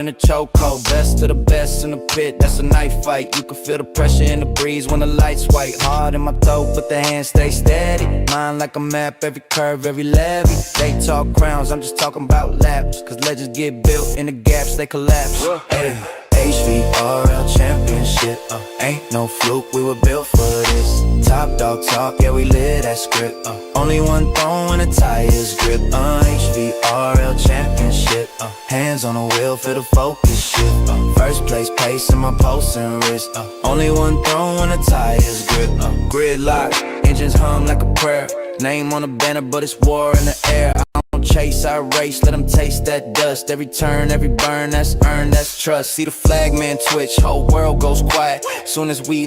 in the chokehold, best of the best in the pit, that's a knife fight. You can feel the pressure in the breeze when the lights white. Hard in my throat, but the hands stay steady. Mind like a map, every curve, every levy. They talk crowns, I'm just talking about laps. Cause legends get built in the gaps, they collapse. Hey. HVRL championship, ain't no fluke, we were built for this. Top dog talk, yeah we live that script. Only one throne when the tires grip. HVRL championship, hands on the wheel for the focus shift. First place pace in my pulse and wrist. Only one throne when the tires grip. Gridlock, engines hum like a prayer. Name on the banner, but it's war in the air. I don't chase, I race, let them taste that dust. Every turn, every burn, that's earned, that's trust. See the flag man twitch, whole world goes quiet. Soon as we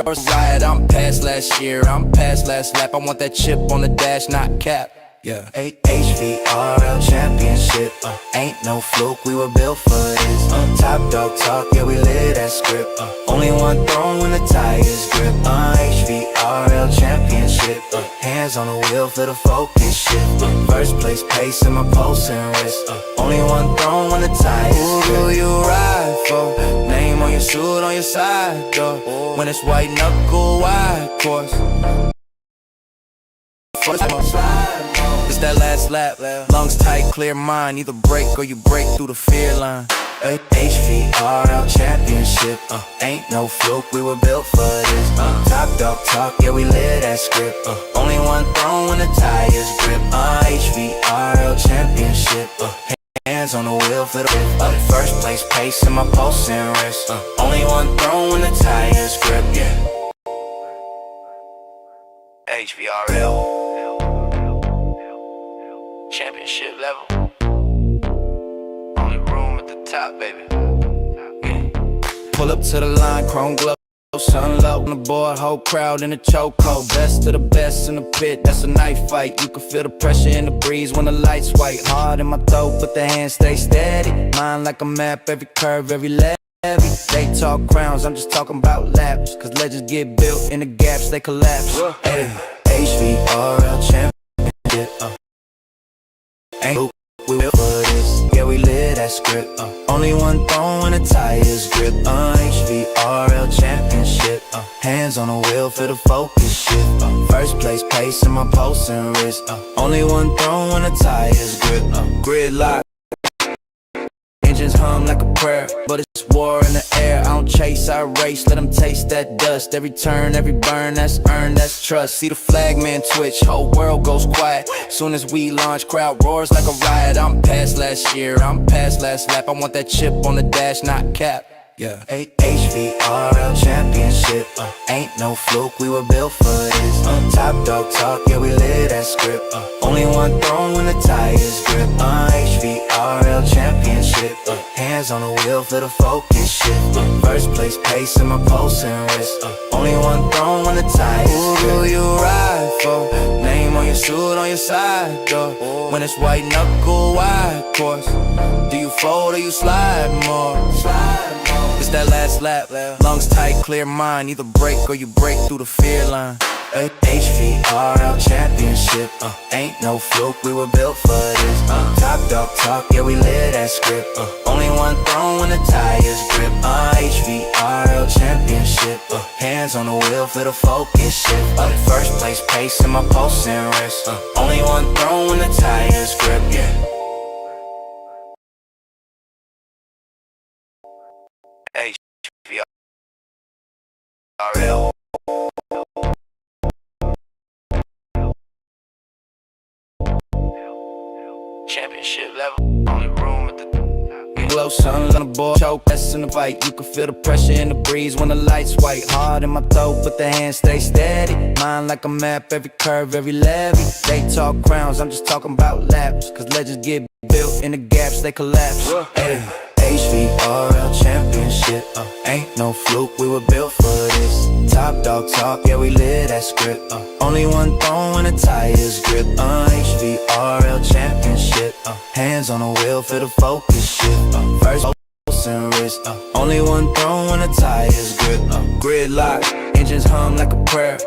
ride, I'm past last year, I'm past last lap. I want that chip on the dash, not cap. Yeah. HVRL championship, ain't no fluke, we were built for this. Top dog talk, yeah we live that script. Only one throne when the tires grip. HVRL championship, hands on the wheel for the focus shift. First place pace in my pulse and wrist. Only one throne when the tires grip. Who do you ride for? Name on your suit, on your side door. When it's white knuckle, wide course. It's that last lap, lungs tight, clear mind. Either break or you break through the fear line. HVRL championship, ain't no fluke, we were built for this. Top dog talk, yeah we live that script. Only one throne when the tires grip. HVRL championship, hands on the wheel for the first place pace in my pulse and wrist. Only one throne when the tires grip, yeah. HVRL championship level. Only room at the top, baby. Yeah. Pull up to the line, chrome glow, sun low on the board, whole crowd in the chokehold. Best of the best in the pit, that's a knife fight. You can feel the pressure in the breeze when the lights white. Hard in my throat, but the hands stay steady. Mind like a map, every curve, every levy. They talk crowns, I'm just talking about laps. Cause legends get built in the gaps, they collapse. Hey. HVRL championship, ain't who we built for this. Yeah we live that script. Only one throne when the tires grip. HVRL championship, hands on the wheel for the focus shift. First place pace in my pulse and wrist. Only one throne when the tires grip. Gridlock, engines hum like a prayer, but it's war in the air. I don't chase, I race, let them taste that dust. Every turn, every burn, that's earned, that's trust. See the flag man twitch, whole world goes quiet. Soon as we launch, crowd roars like a riot. I'm past last year, I'm past last lap. I want that chip on the dash, not cap. Yeah. HVRL championship, ain't no fluke, we were built for this. Top dog talk, yeah we live that script. Only one throne when the tires grip. HVRL championship, hands on the wheel for the focus shift. First place pace in my pulse and wrist. Only one throne when the tires grip. Who do you ride for? Name on your suit, on your side door. When it's white knuckle, wide course. Do you fold or you slide more? It's that last lap, lungs tight, clear mind. Either break or you break through the fear line. HVRL championship, ain't no fluke, we were built for this. Top dog talk, yeah we live that script. Only one throne when the tires grip. HVRL championship, hands on the wheel for the focus shift. First place pace in my pulse and wrist. Only one throne when the tires grip, yeah. HVRL championship level. Only room at the glow, sun on the board, choke, that's in the fight. You can feel the pressure in the breeze when the lights white. Hard in my throat, but the hands stay steady. Mind like a map, every curve, every levy. They talk crowns, I'm just talking about laps. Cause legends get built in the gaps, they collapse. Hey. HVRL championship, ain't no fluke, we were built for this. Top dog talk, yeah we live that script. Only one throne when the tires grip. HVRL championship, hands on the wheel for the focus shift. First pulse and wrist. Only one throne when the tires grip. Gridlock, engines hum like a prayer.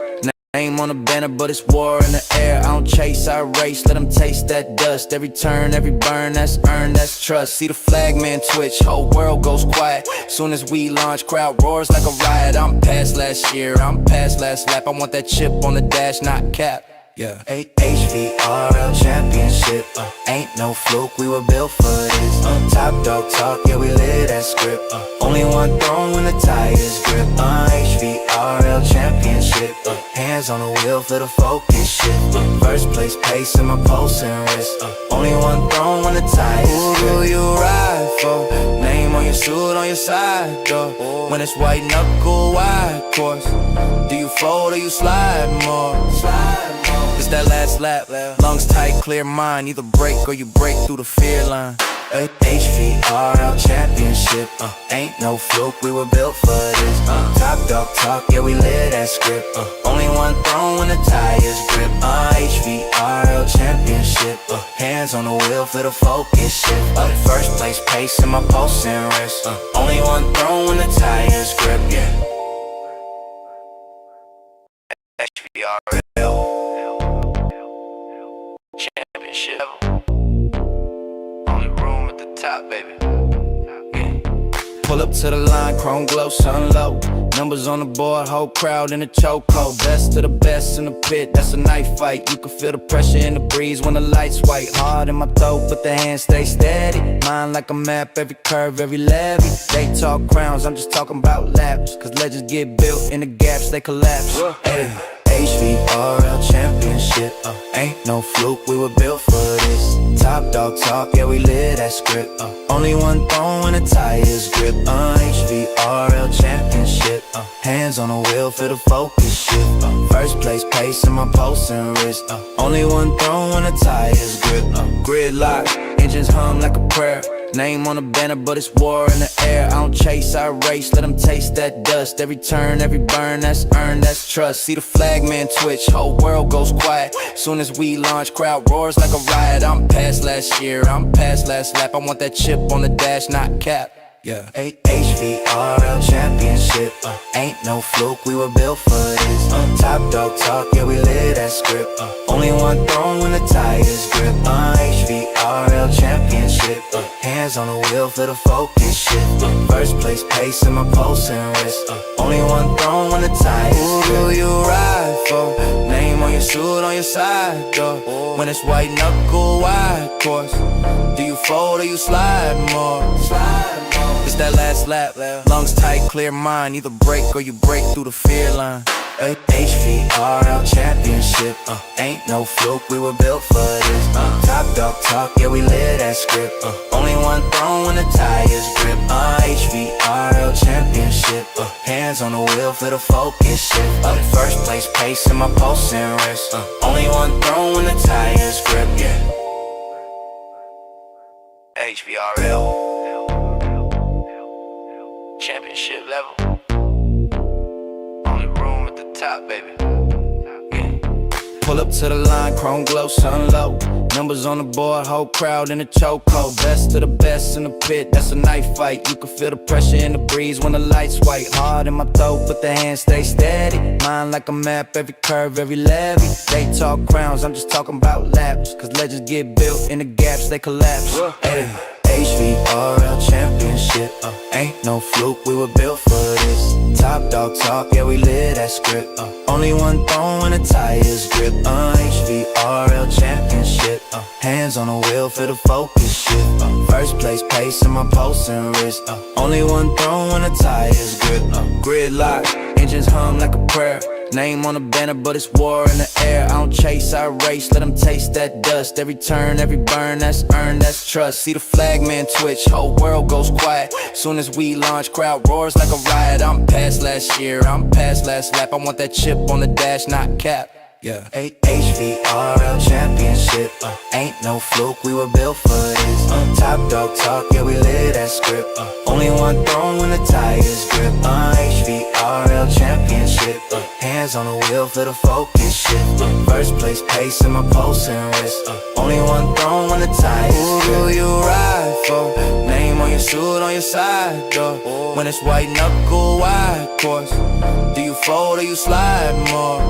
Name on the banner, but it's war in the air. I don't chase, I race, let them taste that dust. Every turn, every burn, that's earned, that's trust. See the flag man twitch, whole world goes quiet. Soon as we launch, crowd roars like a riot. I'm past last year, I'm past last lap. I want that chip on the dash, not cap. Yeah. HVRL championship, ain't no fluke, we were built for this. Top dog talk, yeah, we live that script. Only one throne when the tires grip. HVRL championship, hands on the wheel for the focus shift. First place pace in my pulse and wrist. Only one throne when the tires grip. Who do you ride for? Name on your suit, on your side door. When it's white knuckle, wide course. Do you fold or you slide more? It's that last lap, lungs tight, clear mind. Either break or you break through the fear line. HVRL championship, ain't no fluke, we were built for this. Top dog talk, yeah, we live that script. Only one throne when the tires grip. HVRL championship, hands on the wheel for the focus shift. First place pace in my pulse and wrist. Only one throne when the tires grip, yeah. HVRL championship. Only room at the top, baby. Yeah. Pull up to the line, chrome glow, sun low. Numbers on the board, whole crowd in a chokehold. Best of the best in the pit, that's a knife fight. You can feel the pressure in the breeze when the lights white. Hard in my throat, but the hands stay steady. Mind like a map, every curve, every levy. They talk crowns, I'm just talking about laps. Cause legends get built in the gaps, they collapse. Hey. HVRL championship, ain't no fluke, we were built for this. Top dog talk, yeah, we live that script. Only one throne when the tires grip. HVRL championship, hands on the wheel for the focus shift. First place pace in my pulse and wrist. Only one throne when the tires grip. Gridlock, engines hum like a prayer. Name on the banner, but it's war in the air. I don't chase, I race, let them taste that dust. Every turn, every burn, that's earned, that's trust. See the flag man twitch, whole world goes quiet. Soon as we launch, crowd roars like a riot. I'm past last year, I'm past last lap. I want that chip on the dash, not cap. Yeah. HVRL championship, ain't no fluke, we were built for this. Top dog talk, yeah, we live that script. Only one throne when the tires grip. HVRL championship, hands on the wheel for the focus shift. First place pace in my pulse and wrist. Only one throne when the tires grip. Who do you ride for? Name on your suit, on your side door. When it's white knuckle, wide course. Do you fold or you slide more? It's that last lap, lungs tight, clear mind. Either break or you break through the fear line. HVRL championship, ain't no fluke, we were built for this. Top dog talk, yeah, we live that script. Only one throne when the tires grip. HVRL championship, hands on the wheel for the focus shift. First place pace in my pulse and wrist. Only one throne when the tires grip, yeah. HVRL championship level. Only room at the top, baby. Yeah. Pull up to the line, chrome glow, sun low. Numbers on the board, whole crowd in a chokehold. Best of the best in the pit, that's a knife fight. You can feel the pressure in the breeze when the lights white. Hard in my throat, but the hands stay steady. Mind like a map, every curve, every levy. They talk crowns, I'm just talking about laps. Cause legends get built in the gaps, they collapse. Hey. HVRL championship, ain't no fluke, we were built for this. Top dog talk, yeah, we live that script. Only one throne when the tires grip. HVRL championship, hands on the wheel for the focus shift. First place pace in my pulse and wrist. Only one throne when the tires grip. Gridlock, engines hum like a prayer. Name on the banner, but it's war in the air. I don't chase, I race, let them taste that dust. Every turn, every burn, that's earned, that's trust. See the flag man twitch, whole world goes quiet. Soon as we launch, crowd roars like a riot. I'm past last year, I'm past last lap. I want that chip on the dash, not cap. Yeah. HVRL championship, ain't no fluke, we were built for this. Top dog talk, yeah, we live that script. Only one throne when the tires grip. HVRL championship, hands on the wheel for the focus shift. First place pace in my pulse and wrist. Only one throne when the tires grip. Who do you ride for? Name on your suit on your side door. When it's white knuckle wide course, do you fold or you slide more?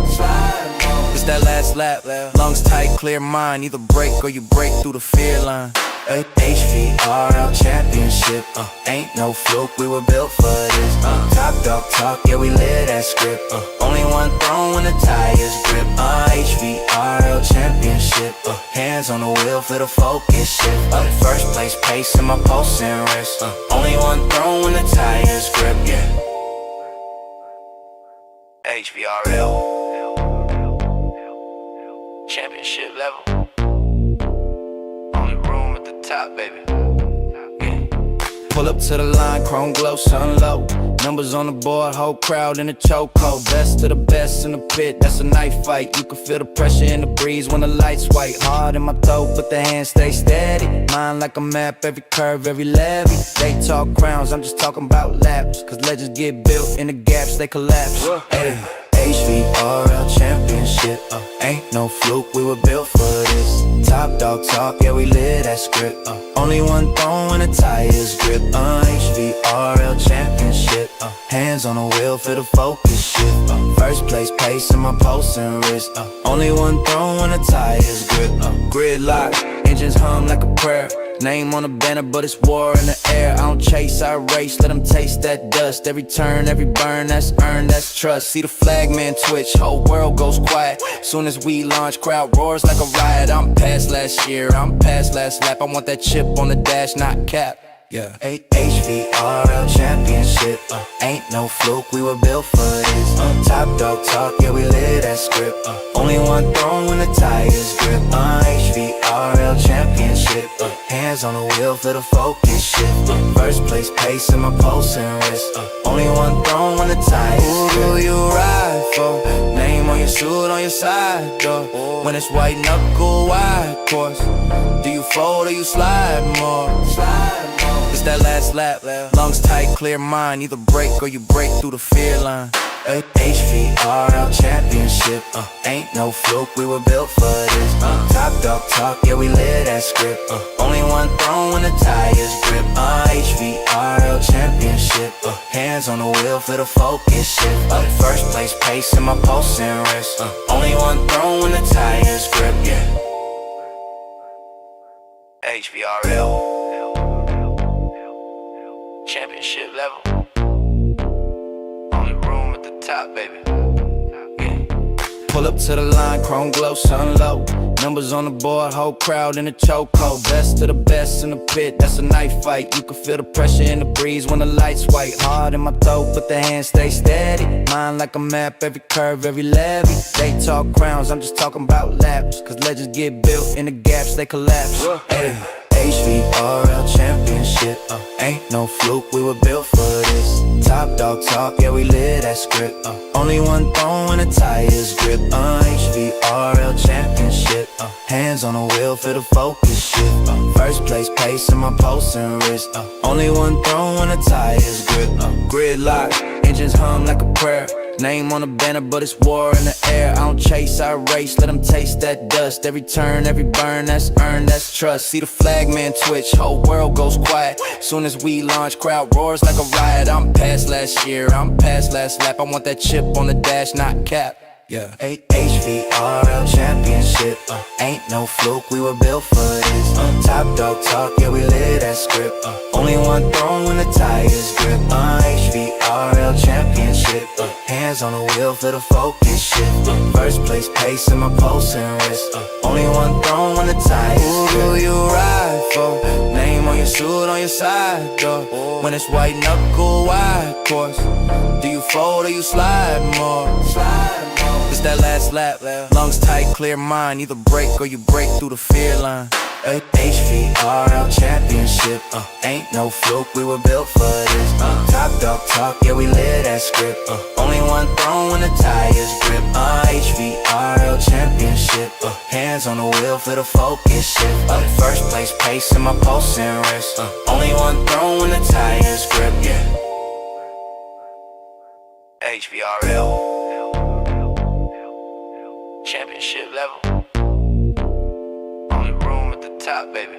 It's that last lap, lungs tight, clear mind. Either break or you break through the fear line. HVRL championship, ain't no fluke, we were built for this. Top dog talk, yeah, we live that script. Only one throne when the tires grip. HVRL championship, hands on the wheel for the focus shift. First place pace in my pulse and wrist. Only one throne when the tires grip, yeah. HVRL championship level. Top, baby. Yeah. Pull up to the line, chrome glow, sun low. Numbers on the board, whole crowd in a chokehold. Best of the best in the pit, that's a knife fight. You can feel the pressure in the breeze when the lights white. Hard in my toe, but the hands stay steady. Mind like a map, every curve, every levy. They talk crowns, I'm just talking about laps. Cause legends get built in the gaps, they collapse. Hey. HVRL championship, ain't no fluke, we were built for this. Top dog talk, yeah, we live that script. Only one throne when the tires grip. HVRL championship, hands on the wheel for the focus shift. First place pace in my pulse and wrist. Only one throne when the tires grip. Gridlock, engines hum like a prayer. Name on the banner, but it's war in the air. I don't chase, I race, let them taste that dust. Every turn, every burn, that's earned, that's trust. See the flag man twitch, whole world goes quiet. Soon as we launch, crowd roars like a riot. I'm past last year, I'm past last lap. I want that chip on the dash, not cap. Yeah. HVRL championship, ain't no fluke, we were built for this. Top dog talk, yeah, we live that script. Only one throne when the tires grip. HVRL championship, hands on the wheel for the focus shift. First place pace in my pulse and wrist. Only one throne when the tires grip. Who do you ride for? Name on your suit on your side door. When it's white knuckle wide course, do you fold or you slide more? It's that last lap, lungs tight, clear mind. Either break or you break through the fear line. HVRL championship, ain't no fluke, we were built for this. Top dog talk, yeah, we live that script. Only one throne when the tires grip. HVRL championship, hands on the wheel for the focus shift. First place pace in my pulse and wrist. Only one throne when the tires grip, yeah. HVRL championship level. Only room at the top, baby. Yeah. Pull up to the line, chrome glow, sun low. Numbers on the board, whole crowd in a chokehold. Best of the best in the pit, that's a knife fight. You can feel the pressure in the breeze when the lights white. Hard in my toe, but the hands stay steady. Mind like a map, every curve, every levy. They talk crowns, I'm just talking about laps. Cause legends get built in the gaps, they collapse. Hey. HVRL championship, ain't no fluke, we were built for this. Top dog talk, yeah, we live that script. Only one throne when the tires grip. HVRL championship, hands on the wheel for the focus shift. First place pace in my pulse and wrist. Only one throne when the tires grip. Gridlock, engines hum like a prayer. Name on the banner, but it's war in the air. I don't chase, I race, let them taste that dust. Every turn, every burn, that's earned, that's trust. See the flag man twitch, whole world goes quiet. Soon as we launch, crowd roars like a riot. I'm past last year, I'm past last lap. I want that chip on the dash, not cap. Yeah. HVRL championship, ain't no fluke, we were built for this. Top dog talk, yeah, we live that script. Only one throne when the tires grip. HVRL championship, hands on the wheel for the focus shift. First place pace in my pulse and wrist. Only one throne when the tires grip. Who do you ride for? Name on your suit on your side door. When it's white knuckle wide course, do you fold or you slide more? It's that last lap, lungs tight, clear mind. Either break or you break through the fear line. HVRL championship, ain't no fluke, we were built for this. Top dog talk, yeah, we live that script. Only one throne when the tires grip. HVRL championship, hands on the wheel for the focus shift. First place pace in my pulse and wrist. Only one throne when the tires grip, yeah. HVRL championship level. Only room at the top, baby.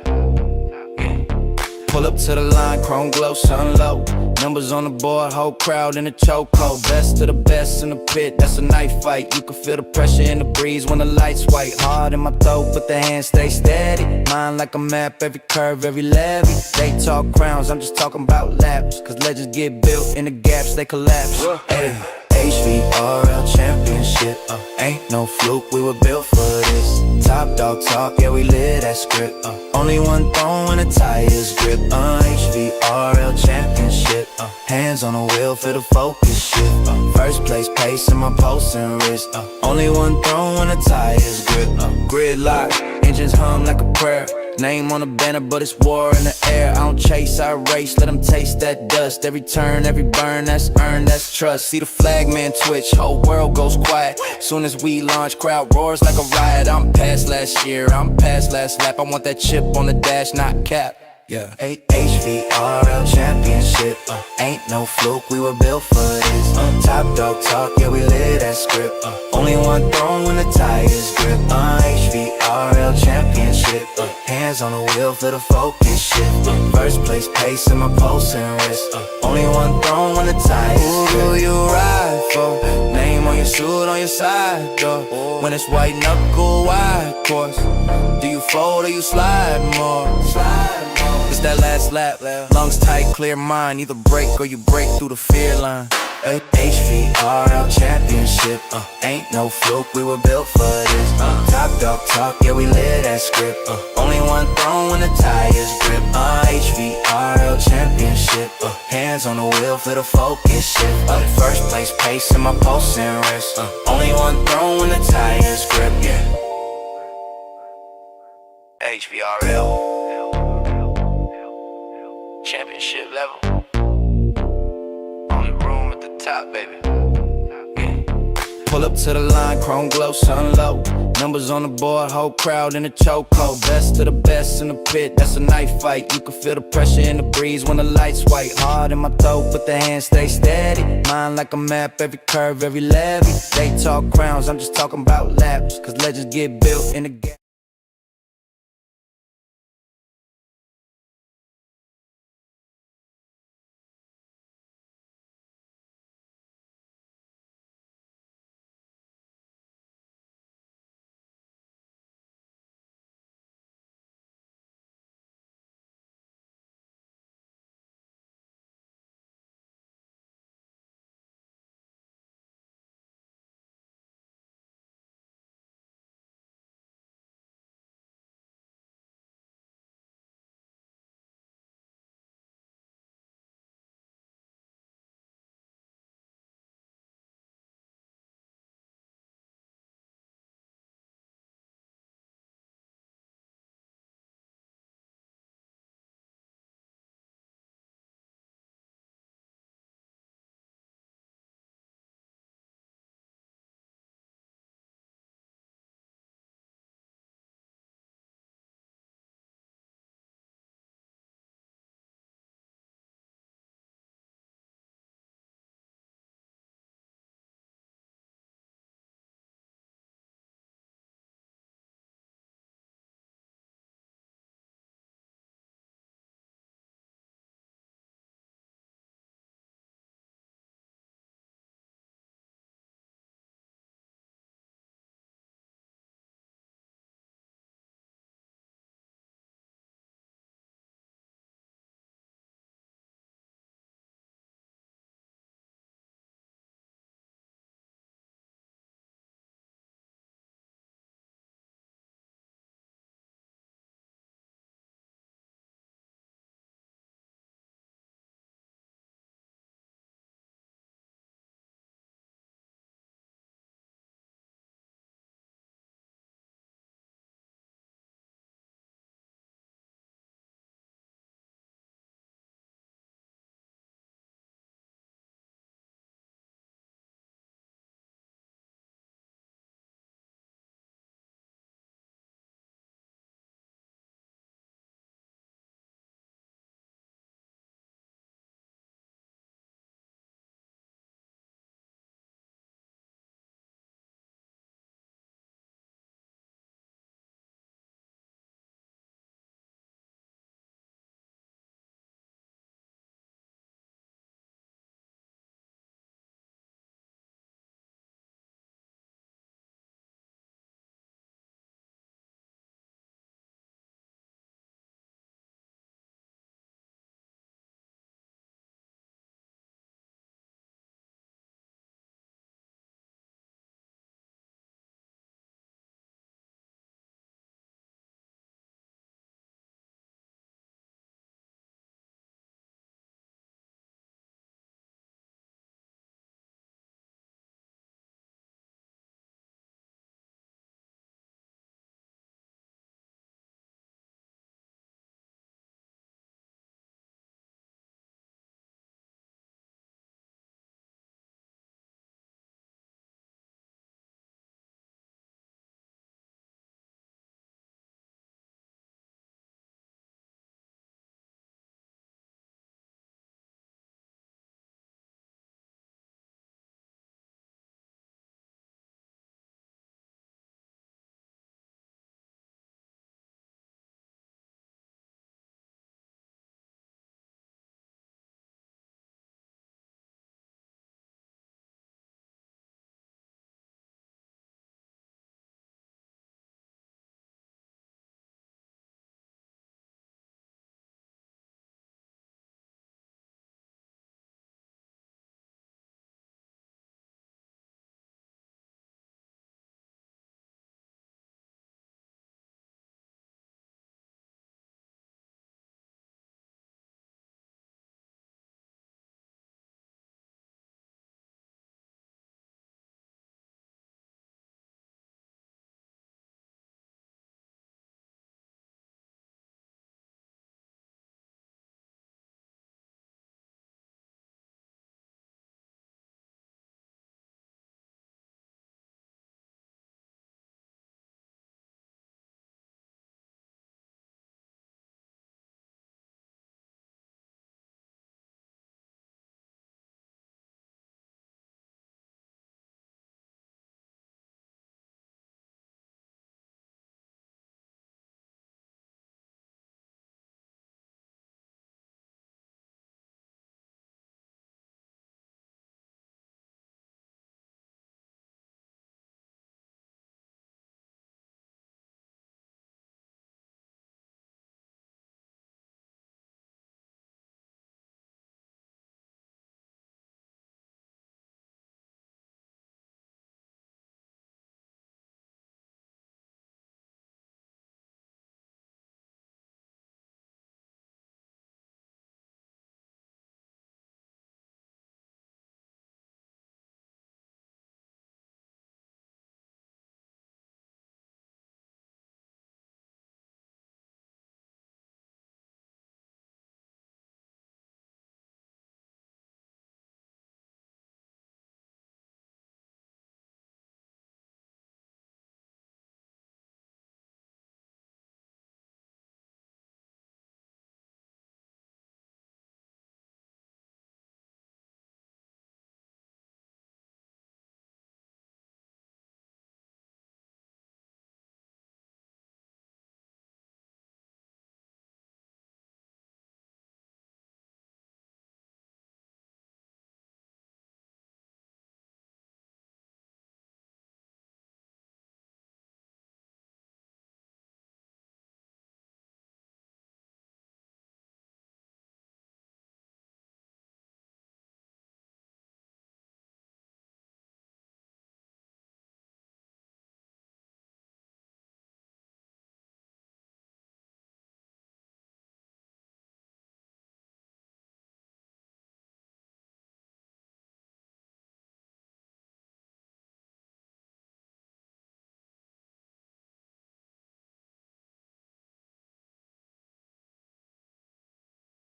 Yeah. Pull up to the line, chrome glow, sun low. Numbers on the board, whole crowd in a chokehold. Best of the best in the pit, that's a knife fight. You can feel the pressure in the breeze when the lights white. Hard in my throat, but the hands stay steady. Mind like a map, every curve, every levy. They talk crowns, I'm just talking about laps. Cause legends get built in the gaps, they collapse. Hey. HVRL championship, ain't no fluke, we were built for this. Top dog talk, yeah, we live that script. Only one throne when the tires grip. HVRL championship, hands on the wheel for the focus shift. First place pace in my pulse and wrist. Only one throne when the tires grip. Gridlock, engines hum like a prayer. Name on the banner, but it's war in the air. I don't chase, I race, let them taste that dust. Every turn, every burn, that's earned, that's trust. See the flag man twitch, whole world goes quiet. Soon as we launch, crowd roars like a riot. I'm past last year, I'm past last lap. I want that chip on the dash, not cap. Yeah, HVRL championship, ain't no fluke, we were built for this. Top dog talk, yeah, we live that script. Only one throne when the tires grip. HVRL championship, hands on the wheel for the focus shift. First place pace in my pulse and wrist. Only one throne when the tires grip. Who do you ride for? Name on your suit, on your side door. When it's white knuckle, wide course. Do you fold or you slide more? It's that last lap, lungs tight, clear mind. Either break or you break through the fear line. HVRL championship, ain't no fluke, we were built for this. Top dog talk, yeah, we live that script. Only one throne when the tires grip. HVRL championship, hands on the wheel for the focus shift. First place pace in my pulse and wrist. Only one throne when the tires grip, yeah. HVRL championship level. Only room at the top, baby. Yeah. Pull up to the line, chrome glow, sun low. Numbers on the board, whole crowd in a chokehold. Best of the best in the pit, that's a knife fight. You can feel the pressure in the breeze when the lights white. Hard in my throat, but the hands stay steady. Mind like a map, every curve, every levy. They talk crowns, I'm just talking about laps. Cause legends get built in the gap.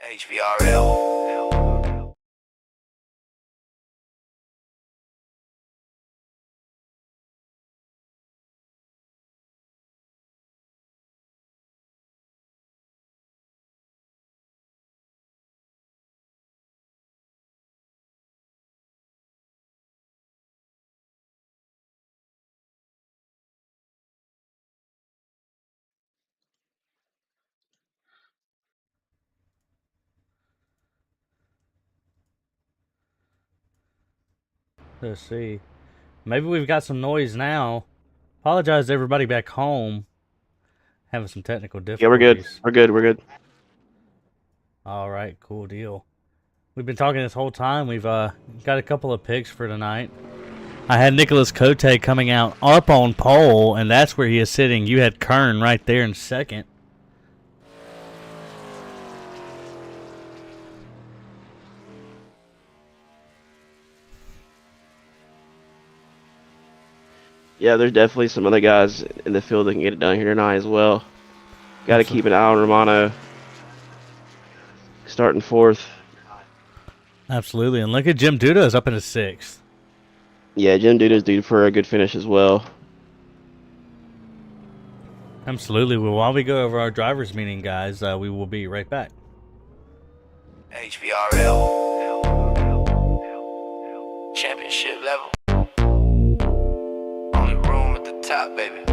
HVRL. Let's see. Maybe we've got some noise now. Apologize to everybody back home. Having some technical difficulties. Yeah, we're good. We're good. We're good. All right, cool deal. We've been talking this whole time. We've got a couple of picks for tonight. I had Nicholas Cote coming out up on pole, and that's where he is sitting. You had Kern right there in second. Yeah, there's definitely some other guys in the field that can get it done here tonight as well. Got to keep an eye on Romano starting fourth. Absolutely, and look at Jim Duda is up in his sixth. Yeah, Jim Duda's due for a good finish as well. Absolutely. Well, while we go over our drivers' meeting, guys, we will be right back. HVRL. Championship level. Only room at the top, baby.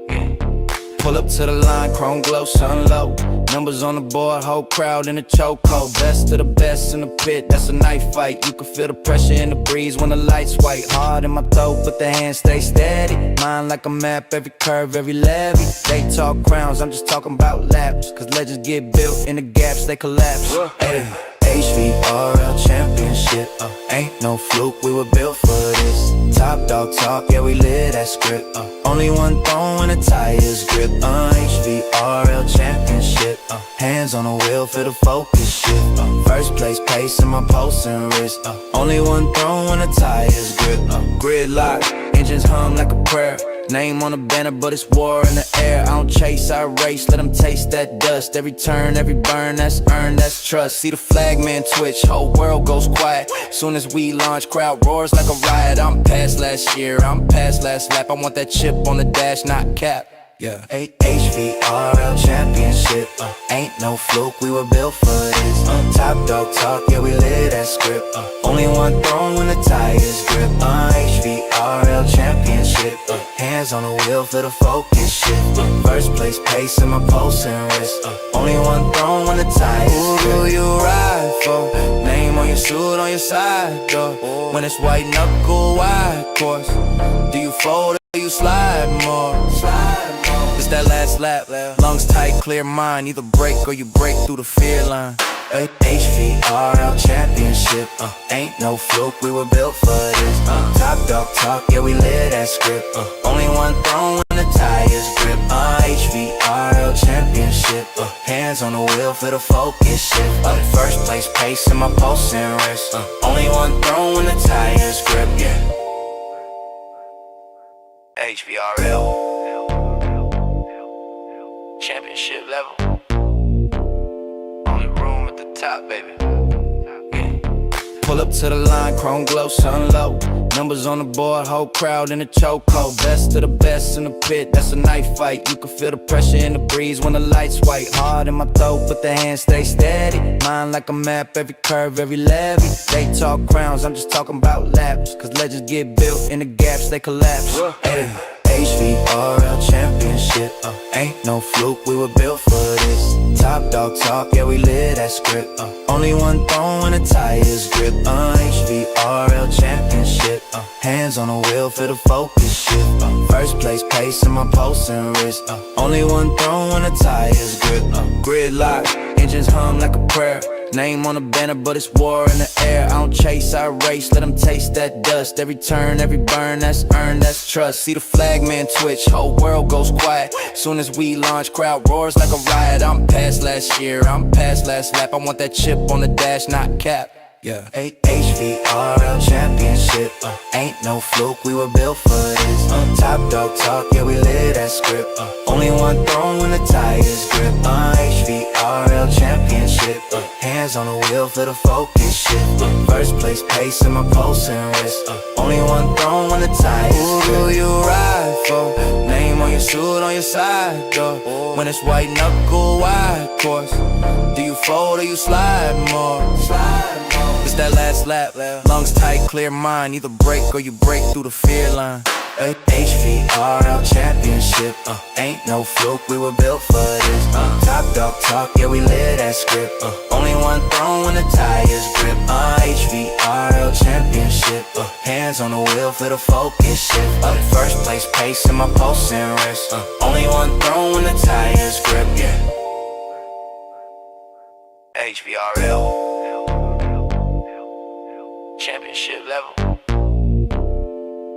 Yeah. Pull up to the line, chrome glow, sun low. Numbers on the board, whole crowd in a chokehold. Best of the best in the pit, that's a knife fight. You can feel the pressure in the breeze when the lights white. Hard in my throat, but the hands stay steady. Mind like a map, every curve, every levy. They talk crowns, I'm just talking about laps. Cause legends get built in the gaps, they collapse. Hey. HVRL championship, ain't no fluke, we were built for this. Top dog talk, yeah we live that script. Only one throne when the tires grip. HVRL championship, hands on the wheel for the focus shift. First place pace in my pulse and wrist. Only one throne when the tires grip. Gridlock, engines hum like a prayer. Name on the banner, but it's war in the air. I don't chase, I race, let them taste that dust. Every turn, every burn, that's earned, that's trust. See the flagman twitch, whole world goes quiet. Soon as we launch, crowd roars like a riot. I'm past last year, I'm past last lap. I want that chip on the dash, not cap. Yeah, HVRL championship, ain't no fluke, we were built for this. Top dog talk, yeah we live that script. Only one throne when the tires grip. HVRL championship, hands on the wheel for the focus shift. First place pace in my pulse and wrist. Only one throne when the tires grip. Who do you ride for? Name on your suit, on your side door. When it's white knuckle, wide course. Do you fold or do you slide more? It's that last lap, lungs tight, clear mind. Either break or you break through the fear line. HVRL championship, ain't no fluke, we were built for this. Top dog talk, yeah we live that script. Only one throne when the tires grip. HVRL championship, hands on the wheel for the focus shift. First place pace in my pulse and wrist. Only one throne when the tires grip, yeah. HVRL. Championship level. Only room at the top, baby. Yeah. Pull up to the line, chrome glow, sun low. Numbers on the board, whole crowd in a chokehold. Best of the best in the pit, that's a knife fight. You can feel the pressure in the breeze when the lights white. Hard in my throat, but the hands stay steady. Mind like a map, every curve, every levy. They talk crowns, I'm just talking about laps. Cause legends get built in the gaps, they collapse. Hey. HVRL championship, ain't no fluke, we were built for this. Top dog talk, yeah we live that script. Only one throne when the tires grip. HVRL championship, hands on the wheel for the focus shift. First place pace in my pulse and wrist. Only one throne when the tires grip. Gridlock, engines hum like a prayer. Name on the banner, but it's war in the air. I don't chase, I race, let them taste that dust. Every turn, every burn, that's earned, that's trust. See the flagman twitch, whole world goes quiet. Soon as we launch, crowd roars like a riot. I'm past last year, I'm past last lap. I want that chip on the dash, not cap. Yeah, HVRL championship, ain't no fluke, we were built for this. Top dog talk, yeah, we live that script. Only one throne when the tires grip. HVRL championship, hands on the wheel for the focus shift. First place pace in my pulse and wrist. Only one throne when the tires grip. Who do you ride for? Name on your suit, on your side door. When it's white knuckle, wide course. Do you fold or you slide more? It's that last lap, lungs tight, clear mind. Either break or you break through the fear line. HVRL championship, ain't no fluke, we were built for this. Top dog talk, yeah, we live that script. Only one throne when the tires grip. HVRL championship, hands on the wheel for the focus shift. First place pace in my pulse and wrist. Only one throne when the tires grip, yeah. HVRL championship level.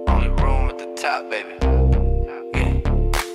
Only room at the top, baby. Yeah.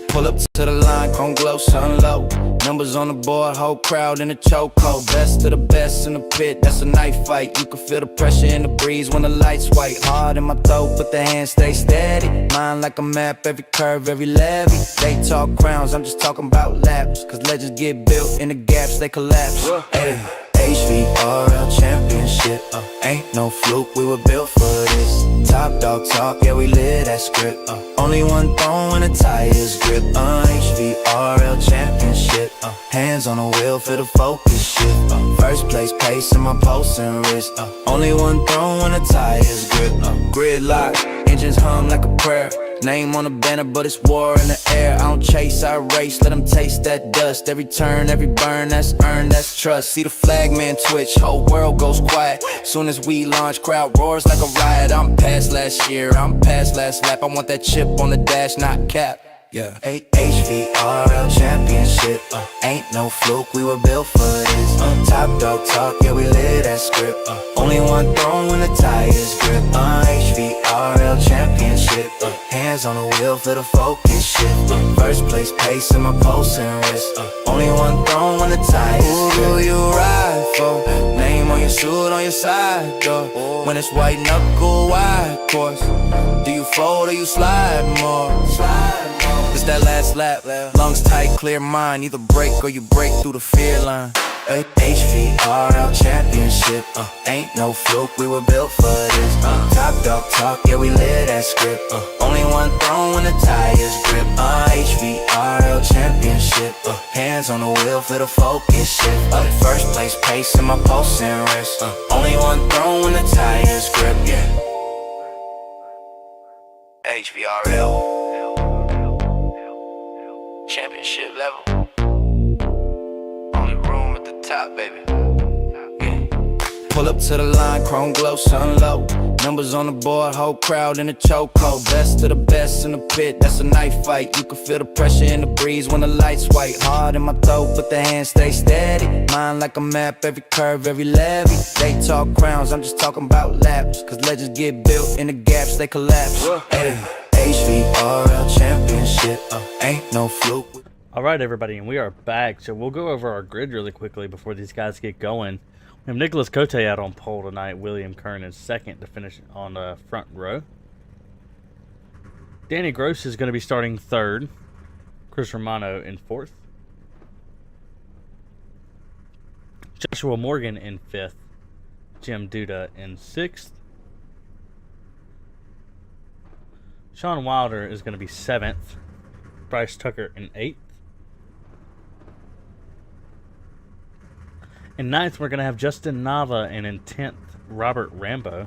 Pull up to the line, chrome glow, sun low. Numbers on the board, whole crowd in a chokehold. Best of the best in the pit, that's a knife fight. You can feel the pressure in the breeze when the lights white. Hard in my throat, but the hands stay steady. Mind like a map, every curve, every levy. They talk crowns, I'm just talking about laps. Cause legends get built in the gaps, they collapse. Hey. HVRL championship, ain't no fluke, we were built for this. Top dog talk, yeah, we live that script. Only one throne when the tires grip. HVRL championship, hands on the wheel for the focus shift. First place pace in my pulse and wrist. Only one throne when the tires grip. Gridlock, engines hum like a prayer. Name on the banner, but it's war in the air. I don't chase, I race, let them taste that dust. Every turn, every burn, that's earned, that's trust. See the flag man twitch, whole world goes quiet. Soon as we launch, crowd roars like a riot. I'm past last year, I'm past last lap. I want that chip on the dash, not cap. Yeah, HVRL championship, ain't no fluke, we were built for this. Top dog talk, yeah, we live that script. Only one throne when the tires grip. HVRL championship, hands on the wheel for the focus shift. First place pace in my pulse and wrist. Only one throne when the tires grip. Who do you ride for? Name on your suit, on your side door. When it's white knuckle, wide course. Do you fold or you slide more? It's that last lap, lungs tight, clear mind. Either break or you break through the fear line. HVRL championship, ain't no fluke, we were built for this. Top dog talk, yeah, we live that script. Only one throne when the tires grip. HVRL championship, hands on the wheel for the focus shift. First place pace in my pulse and wrist. Only one throne when the tires grip, yeah. HVRL championship level. Only room at the top, baby. Yeah. Pull up to the line, chrome glow, sun low. Numbers on the board, whole crowd in a chokehold. Best of the best in the pit, that's a knife fight. You can feel the pressure in the breeze when the lights white. Hard in my throat, but the hands stay steady. Mind like a map, every curve, every levy. They talk crowns, I'm just talking about laps. Cause legends get built in the gaps, they collapse. Hey. HVRL championship, ain't no fluke. Alright everybody, and we are back. So we'll go over our grid really quickly before these guys get going. We have Nicholas Cote out on pole tonight. William Kern is second to finish on the front row. Danny Gross is going to be starting third. Chris Romano in fourth. Joshua Morgan in fifth. Jim Duda in sixth. Sean Wilder is going to be 7th. Bryce Tucker in 8th. In 9th, we're going to have Justin Nava, and in 10th, Robert Rambo.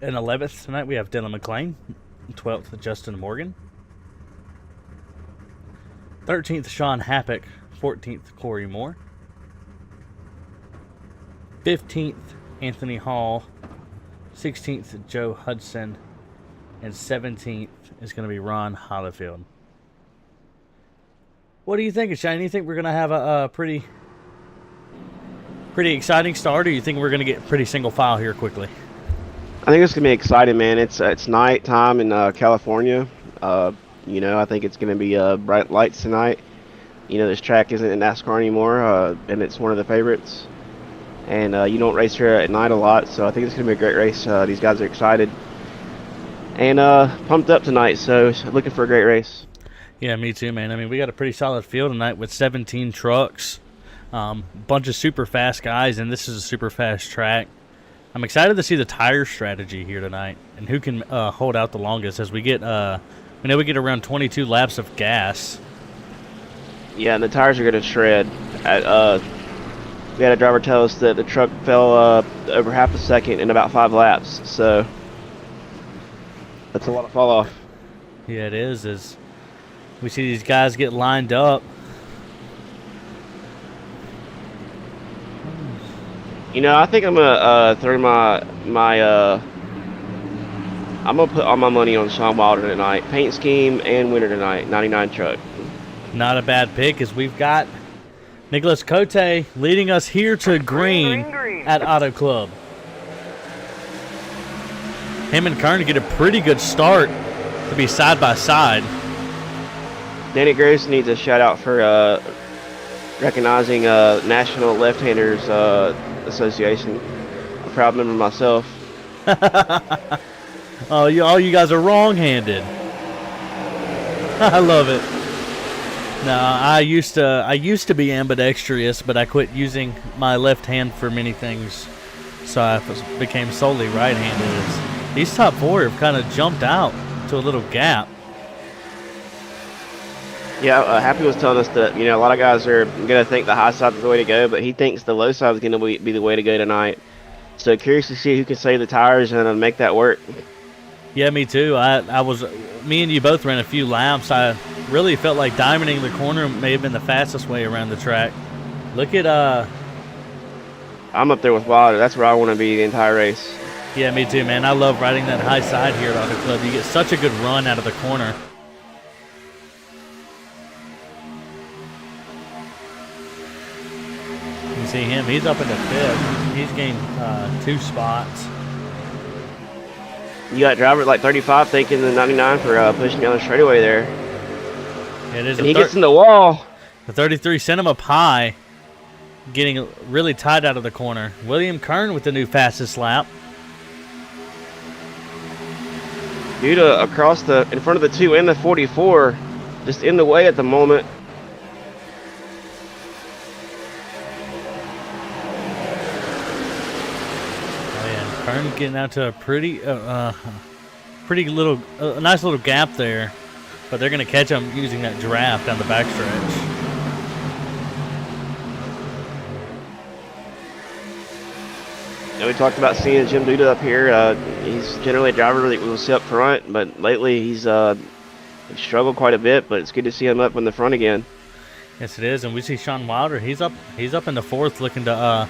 In 11th tonight, we have Dylan McClain. 12th, Justin Morgan. 13th, Sean Happick. 14th, Corey Moore. 15th, Anthony Hall. 16th, Joe Hudson, and 17th is going to be Ron Hollifield. What are you thinking, Shane? You think we're going to have a pretty exciting start, or you think we're going to get pretty single file here quickly? I think it's going to be exciting, man. It's night time in California. You know, I think it's going to be bright lights tonight. You know, this track isn't in NASCAR anymore, and it's one of the favorites. and you don't race here at night a lot, so I think it's going to be a great race. These guys are excited and pumped up tonight, so looking for a great race. Yeah, me too, man. I mean, we got a pretty solid field tonight with 17 trucks, bunch of super fast guys, and this is a super fast track. I'm excited to see the tire strategy here tonight and who can hold out the longest as we get, we know we get around 22 laps of gas. Yeah, and the tires are going to shred. We had a driver tell us that the truck fell over half a second in about 5 laps, so that's a lot of fall off. Yeah, it is. As we see these guys get lined up. You know, I think I'm gonna throw I'm gonna put all my money on Sean Wilder tonight. Paint scheme and winner tonight. 99 truck. Not a bad pick, as we've got Nicholas Cote leading us here to green at Auto Club. Him and Kern get a pretty good start to be side by side. Danny Gross needs a shout out for recognizing National Left-Handers Association. I'm a proud member myself. Oh, all you guys are wrong-handed. I love it. No, I used to be ambidextrous, but I quit using my left hand for many things, so I became solely right-handed. These top 4 have kind of jumped out to a little gap. Yeah, Happy was telling us that, you know, a lot of guys are going to think the high side is the way to go, but he thinks the low side is going to be the way to go tonight. So curious to see who can save the tires and make that work. Yeah, me too. Me and you both ran a few laps. I really felt like diamonding the corner may have been the fastest way around the track. Look at I'm up there with Wilder. That's where I want to be the entire race. Yeah, me too, man. I love riding that high side here at Auto Club. You get such a good run out of the corner. You see him, he's up in the 5th. He's gained 2 spots. You got driver at like 35 thinking the 99 for pushing down the straightaway there. It is. And he gets in the wall. The 33 sent him up high, getting really tight out of the corner. William Kern with the new fastest lap. Dude, across in front of the 2 and the 44, just in the way at the moment. Oh yeah, Kern getting out to a pretty little, nice little gap there, but they're going to catch him using that draft down the backstretch. And we talked about seeing Jim Duda up here. He's generally a driver that will sit up front, but lately he's struggled quite a bit. But it's good to see him up in the front again. Yes, it is. And we see Sean Wilder. He's up in the 4th, looking to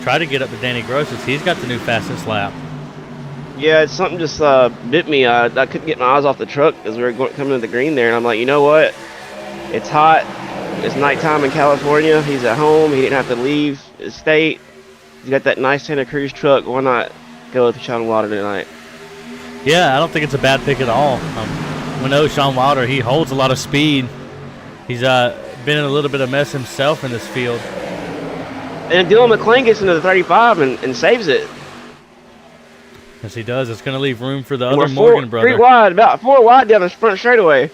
try to get up to Danny Gross. He's got the new fastest lap. Yeah, it's something just bit me. I couldn't get my eyes off the truck as we were coming to the green there, and I'm like, you know what? It's hot. It's nighttime in California. He's at home. He didn't have to leave his state. He's got that nice Santa Cruz truck. Why not go with Sean Wilder tonight? Yeah, I don't think it's a bad pick at all. We know Sean Wilder, he holds a lot of speed. He's been in a little bit of mess himself in this field. And Dylan McClain gets into the 35 and saves it. Yes, he does. It's going to leave room for the other Morgan brother. 3 wide, about 4 wide down the front straightaway.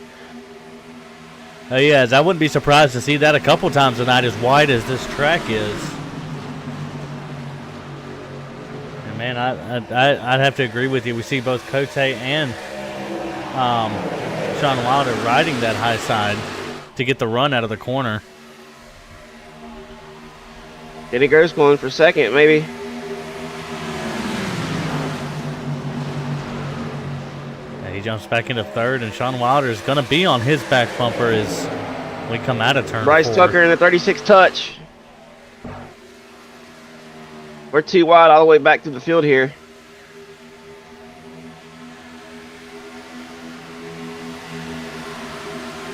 Oh, yeah, I wouldn't be surprised to see that a couple times tonight, as wide as this track is. And man, I'd have to agree with you. We see both Cote and Sean Wilder riding that high side to get the run out of the corner. Danny Gross going for second, maybe. He jumps back into 3rd, and Sean Wilder is going to be on his back bumper as we come out of turn Bryce 4. Tucker in the 36 touch. We're 2 wide all the way back to the field here.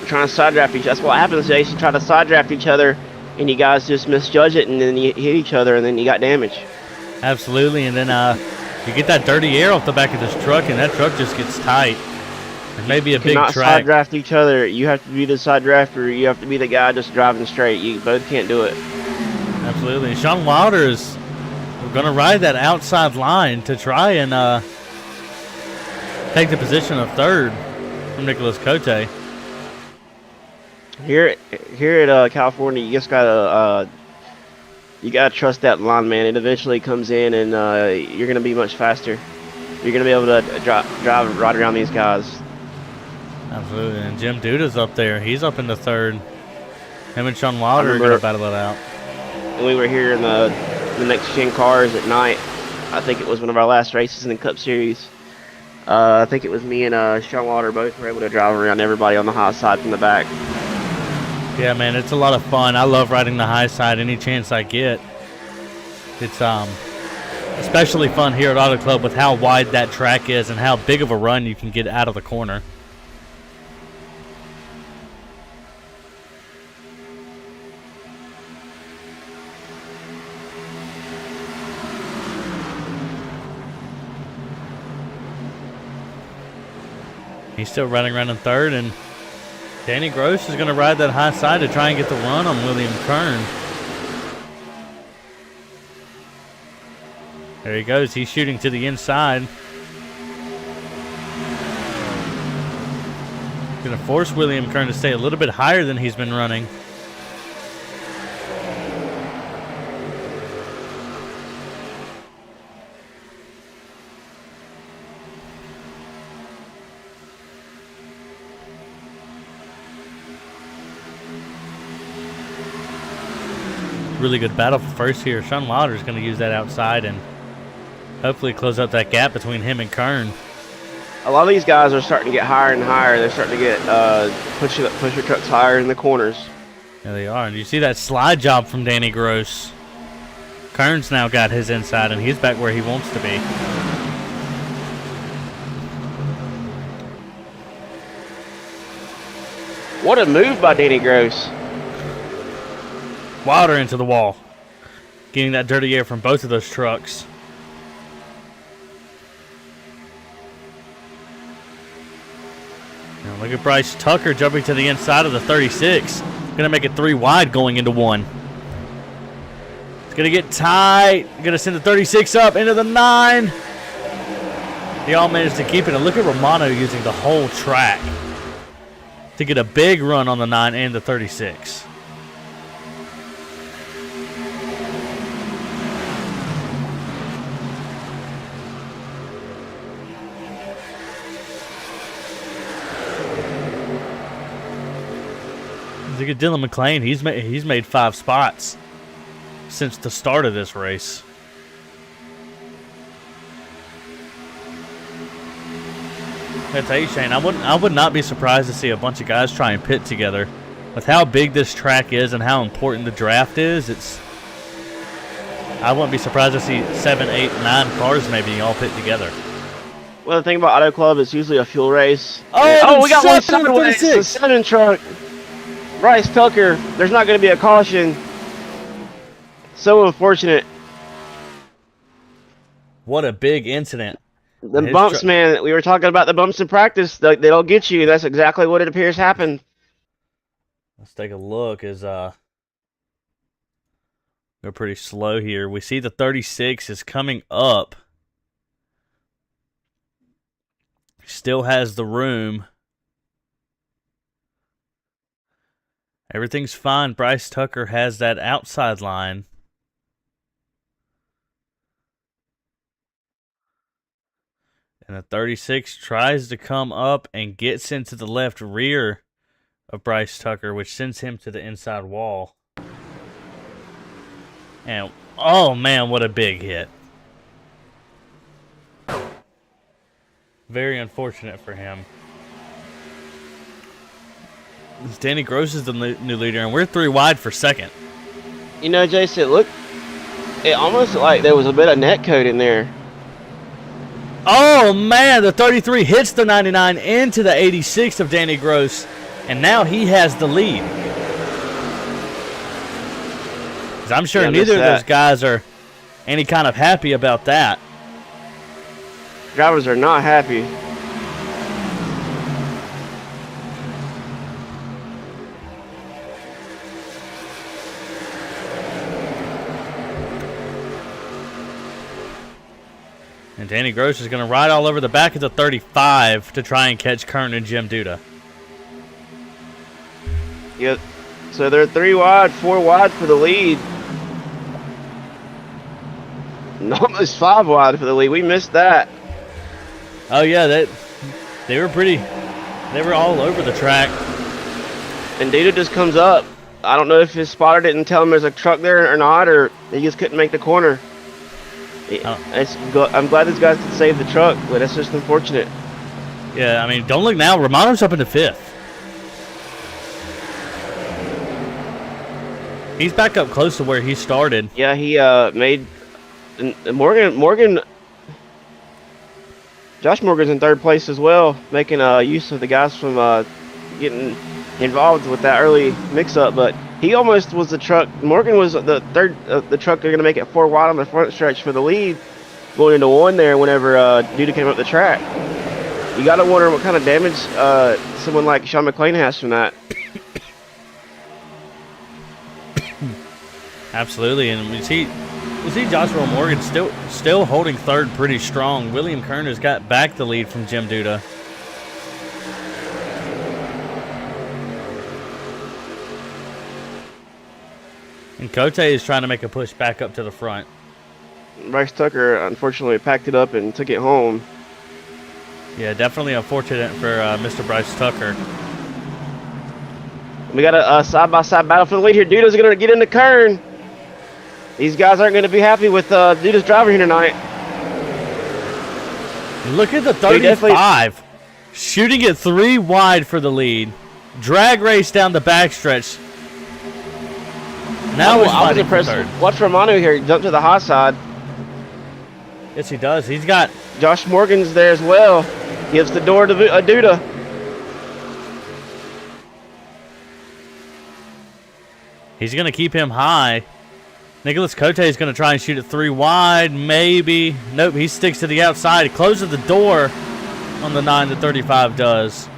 We're trying to side draft each other. That's what happens, Jason. You try to side draft each other, and you guys just misjudge it, and then you hit each other, and then you got damage. Absolutely, and then you get that dirty air off the back of this truck, and that truck just gets tight. It may be a big track. Side draft each other. You have to be the side drafter. You have to be the guy just driving straight. You both can't do it. Absolutely. Sean Wilder is going to ride that outside line to try and take the position of third from Nicholas Cote. Here at California, you just gotta trust that line, man. It eventually comes in, and you're gonna be much faster. You're gonna be able to drive right around these guys. Absolutely. And Jim Duda's up there. He's up in the third. Him and Sean Wilder are going to battle it out. And we were here in the next gen cars at night. I think it was one of our last races in the Cup Series. I think it was me and Sean Wilder both were able to drive around everybody on the high side from the back. Yeah, man, it's a lot of fun. I love riding the high side any chance I get. It's especially fun here at Auto Club with how wide that track is and how big of a run you can get out of the corner. He's still running around in third, and Danny Gross is going to ride that high side to try and get the run on William Kern. There he goes. He's shooting to the inside. Going to force William Kern to stay a little bit higher than he's been running. Really good battle for first here. Sean Wilder is going to use that outside and hopefully close up that gap between him and Kern. A lot of these guys are starting to get higher and higher. They're starting to get pusher trucks higher in the corners. Yeah, they are. And you see that slide job from Danny Gross. Kern's now got his inside, and he's back where he wants to be. What a move by Danny Gross. Wilder into the wall. Getting that dirty air from both of those trucks. Now look at Bryce Tucker jumping to the inside of the 36. Going to make it 3 wide going into 1. It's going to get tight. Going to send the 36 up into the 9. He all managed to keep it. And look at Romano using the whole track to get a big run on the 9 and the 36. Look at Dylan McLean. He's made 5 spots since the start of this race. I tell you, Shane, I would not be surprised to see a bunch of guys try and pit together. With how big this track is and how important the draft is, I wouldn't be surprised to see 7, 8, 9 cars maybe all pit together. Well, the thing about Auto Club is usually a fuel race. Oh, we got one sideways. It's a 7 truck. Bryce Tucker, there's not going to be a caution. So unfortunate. What a big incident. The bumps, man. We were talking about the bumps in practice. They don't get you. That's exactly what it appears happened. Let's take a look. They're pretty slow here. We see the 36 is coming up. Still has the room. Everything's fine. Bryce Tucker has that outside line. And the 36 tries to come up and gets into the left rear of Bryce Tucker, which sends him to the inside wall. And, oh man, what a big hit. Very unfortunate for him. Danny Gross is the new leader, and we're 3 wide for second. You know, Jason, look, it almost looked like there was a bit of net code in there. Oh, man, the 33 hits the 99 into the 86 of Danny Gross, and now he has the lead. 'Cause I'm sure neither of those guys are any kind of happy about that. Drivers are not happy. And Danny Gross is going to ride all over the back of the 35 to try and catch Kern and Jim Duda. Yep. So they're 3 wide, 4 wide for the lead. Almost 5 wide for the lead. We missed that. Oh yeah, they were pretty. They were all over the track. And Duda just comes up. I don't know if his spotter didn't tell him there's a truck there or not, or he just couldn't make the corner. I'm glad these guys could save the truck, but it's just unfortunate. Yeah, I mean, don't look now. Romano's up into 5th. He's back up close to where he started. Yeah, he made Josh Morgan's in 3rd place as well, making use of the guys from getting involved with that early mix-up. But he almost was the truck. Morgan was the third, the truck. They're going to make it 4 wide on the front stretch for the lead, going into 1 there whenever Duda came up the track. You got to wonder what kind of damage someone like Sean McLean has from that. Absolutely, and we see Joshua Morgan still holding 3rd pretty strong. William Kern has got back the lead from Jim Duda. And Cote is trying to make a push back up to the front. Bryce Tucker unfortunately packed it up and took it home. Yeah, definitely unfortunate for Mr. Bryce Tucker. We got a side-by-side battle for the lead here. Duda's going to get into Kern. These guys aren't going to be happy with Duda's driver here tonight. Look at the 35. Shooting it 3 wide for the lead. Drag race down the backstretch. Now I was impressed. Watch Romano here. He jumped to the high side. Yes, he does. He's got Josh Morgan's there as well. Gives the door to Duda. He's going to keep him high. Nicholas Cote is going to try and shoot it 3 wide, maybe. Nope, he sticks to the outside. He closes the door on the 9 to 35 does.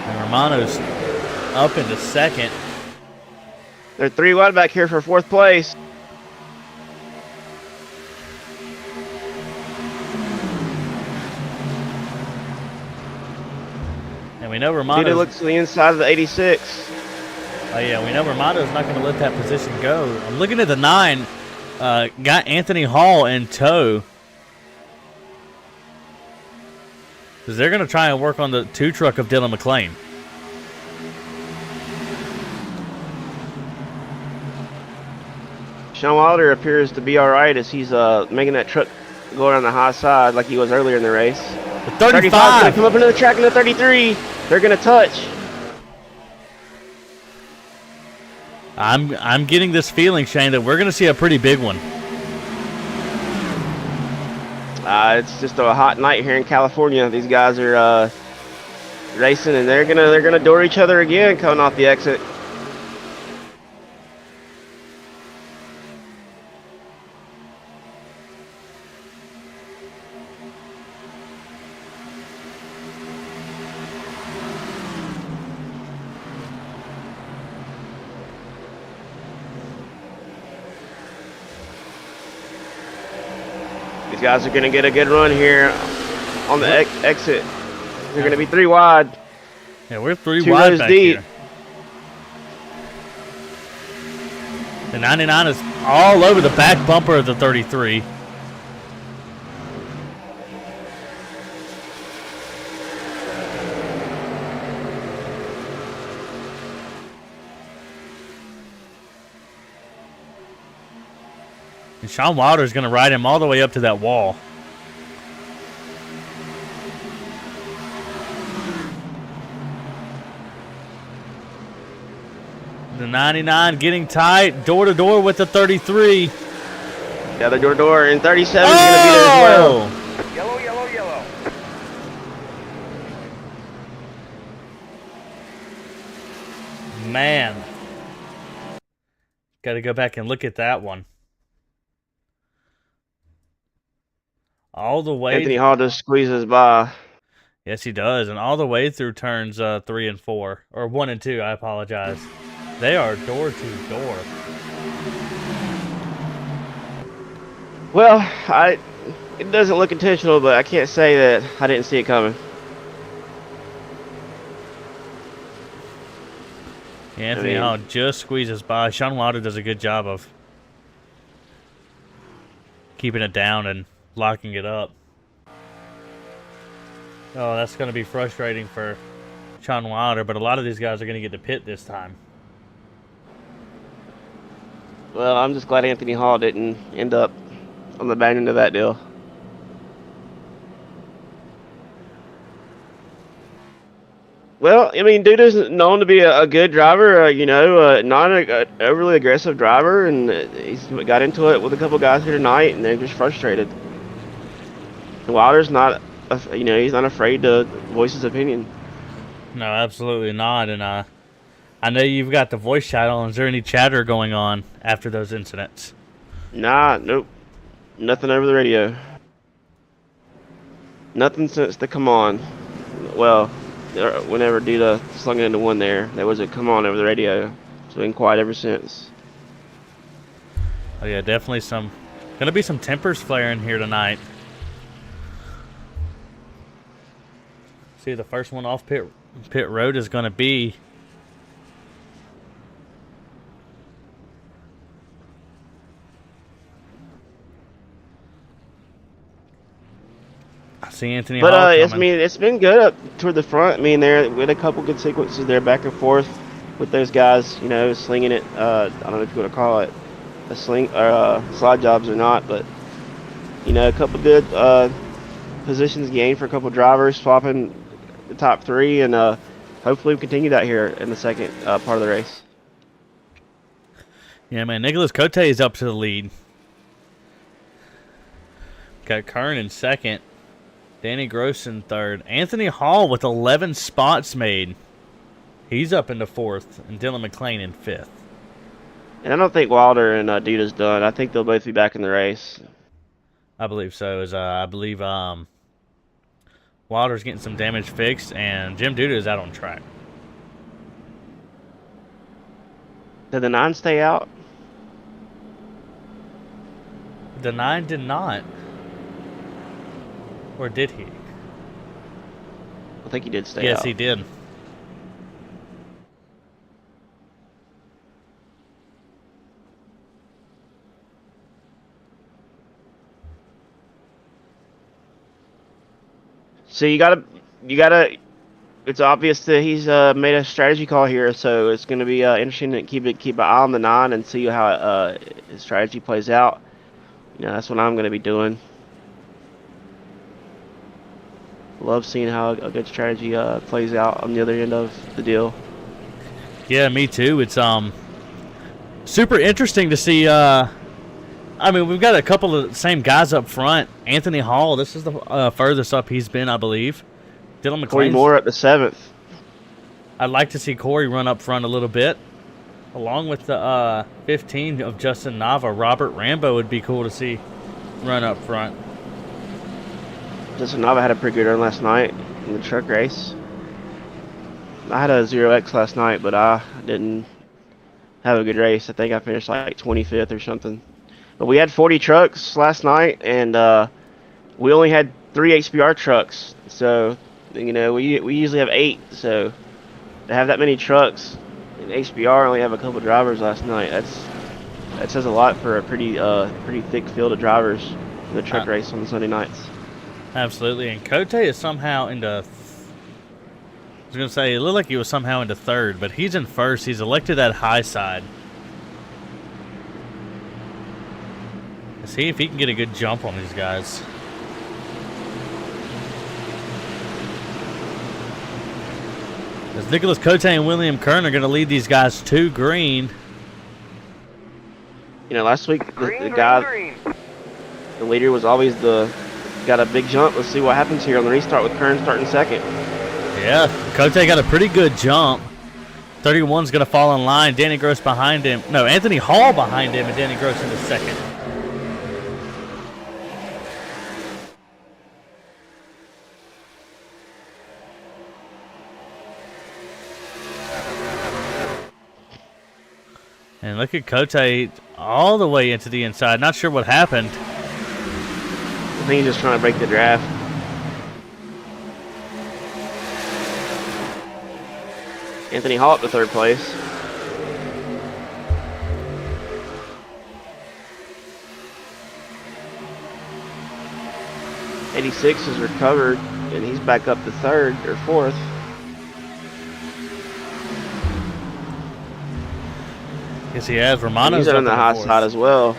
And Romano's up into 2nd. They're 3 wide back here for 4th place. And we know Romano. Duda looks to the inside of the 86. Oh yeah, we know Romano's not going to let that position go. I'm looking at the 9. Got Anthony Hall in tow. Because they're going to try and work on the 2 truck of Dylan McLean. Sean Wilder appears to be all right as he's making that truck go around the high side like he was earlier in the race. The 35 going to come up into the track in the 33. They're going to touch. I'm getting this feeling, Shane, that we're going to see a pretty big one. It's just a hot night here in California. These guys are racing, and they're gonna door each other again coming off the exit. These guys are going to get a good run here on the exit. They're going to be 3 wide. Yeah, we're 3 2 wide rows back deep. here. The 99 is all over the back bumper of the 33. And Sean Wilder is going to ride him all the way up to that wall. The 99 getting tight, door to door with the 33. Yeah, they're door to door, and 37 is going to be there as well. Yellow, yellow, yellow. Man. Got to go back and look at that one. All the way. Anthony Hall just squeezes by. Yes, he does. And all the way through turns 3 and 4. Or 1 and 2, I apologize. They are door to door. Well, it doesn't look intentional, but I can't say that I didn't see it coming. Anthony Hall just squeezes by. Sean Wilder does a good job of keeping it down and locking it up. Oh, that's going to be frustrating for Sean Wilder, but a lot of these guys are going to get to pit this time. Well, I'm just glad Anthony Hall didn't end up on the bad end of that deal. Well, I mean, dude is known to be a good driver, not a overly aggressive driver, and he's got into it with a couple guys here tonight, and they're just frustrated. Wilder's not, he's not afraid to voice his opinion. No, absolutely not, and I know you've got the voice chat on. Is there any chatter going on after those incidents? Nah, nope. Nothing over the radio. Nothing since the come on. Well, whenever Duda slung it into one there was a come on over the radio. It's been quiet ever since. Oh yeah, definitely gonna be some tempers flaring here tonight. See, the first one off pit road is gonna be I see Anthony Hall coming. It's been good up toward the front. I mean, we had a couple good sequences there back and forth with those guys, slinging it. I don't know if you want to call it a sling or slide jobs or not, but a couple good positions gained for a couple drivers, swapping the top three, and hopefully we continue that here in the second part of the race. Yeah, man, Nicholas Cote is up to the lead. Got Kern in second. Danny Gross in third. Anthony Hall with 11 spots made. He's up into fourth. And Dylan McClain in fifth. And I don't think Wilder and Duda's done. I think they'll both be back in the race. I believe so. I believe Wilder's getting some damage fixed, and Jim Duda is out on track. Did the 9 stay out? The 9 did not. Or did he? I think he did stay out. Yes, he did. So you gotta. It's obvious that he's made a strategy call here, so it's going to be interesting to keep an eye on the 9 and see how his strategy plays out. That's what I'm going to be doing. Love seeing how a good strategy plays out on the other end of the deal. Yeah, me too. It's super interesting to see. We've got a couple of the same guys up front. Anthony Hall, this is the furthest up he's been, I believe. Dylan McClain. Corey Moore at the 7th. I'd like to see Corey run up front a little bit. Along with the 15 of Justin Nava, Robert Rambo would be cool to see run up front. Justin Nava had a pretty good run last night in the truck race. I had a 0X last night, but I didn't have a good race. I think I finished like 25th or something. But we had 40 trucks last night, and we only had 3 HVR trucks. So, we usually have 8. So, to have that many trucks in HVR, only have a couple drivers last night. That says a lot for a pretty thick field of drivers in the truck race on Sunday nights. Absolutely, and Cote is somehow into. I was gonna say it looked like he was somehow into third, but he's in first. He's elected that high side. Let's see if he can get a good jump on these guys. As Nicholas Cote and William Kern are going to lead these guys to green. Last week the leader was always got a big jump. Let's see what happens here on the restart with Kern starting second. Yeah, Cote got a pretty good jump. 31's going to fall in line. Danny Gross behind him. No, Anthony Hall behind him, and Danny Gross in the second. And look at Cote all the way into the inside. Not sure what happened. I think he's just trying to break the draft. Anthony Hall up to third place. '86 has recovered, and he's back up to third or fourth. Yes, he has. Romano's He's on the high fourth. side as well.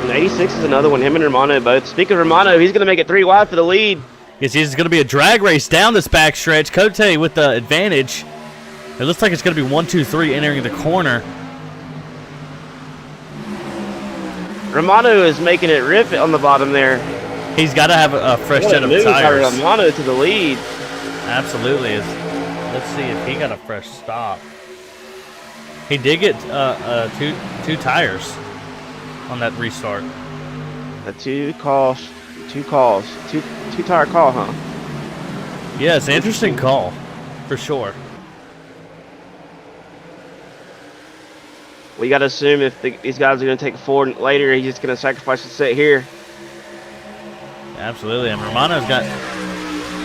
And 86 is another one. Him and Romano both. Speaking of Romano, he's going to make it 3 wide for the lead. Yes, it's going to be a drag race down this backstretch. Cote with the advantage. It looks like it's going to be 1, 2, 3 entering the corner. Romano is making it rip on the bottom there. He's got to have a fresh set of tires. Romano to the lead. Absolutely. Let's see if he got a fresh stop. He did get two tires on that restart. A two tire call, huh? Yeah, it's an interesting call, for sure. We got to assume if these guys are going to take forward later, he's just going to sacrifice the set here. Absolutely, and Romano's got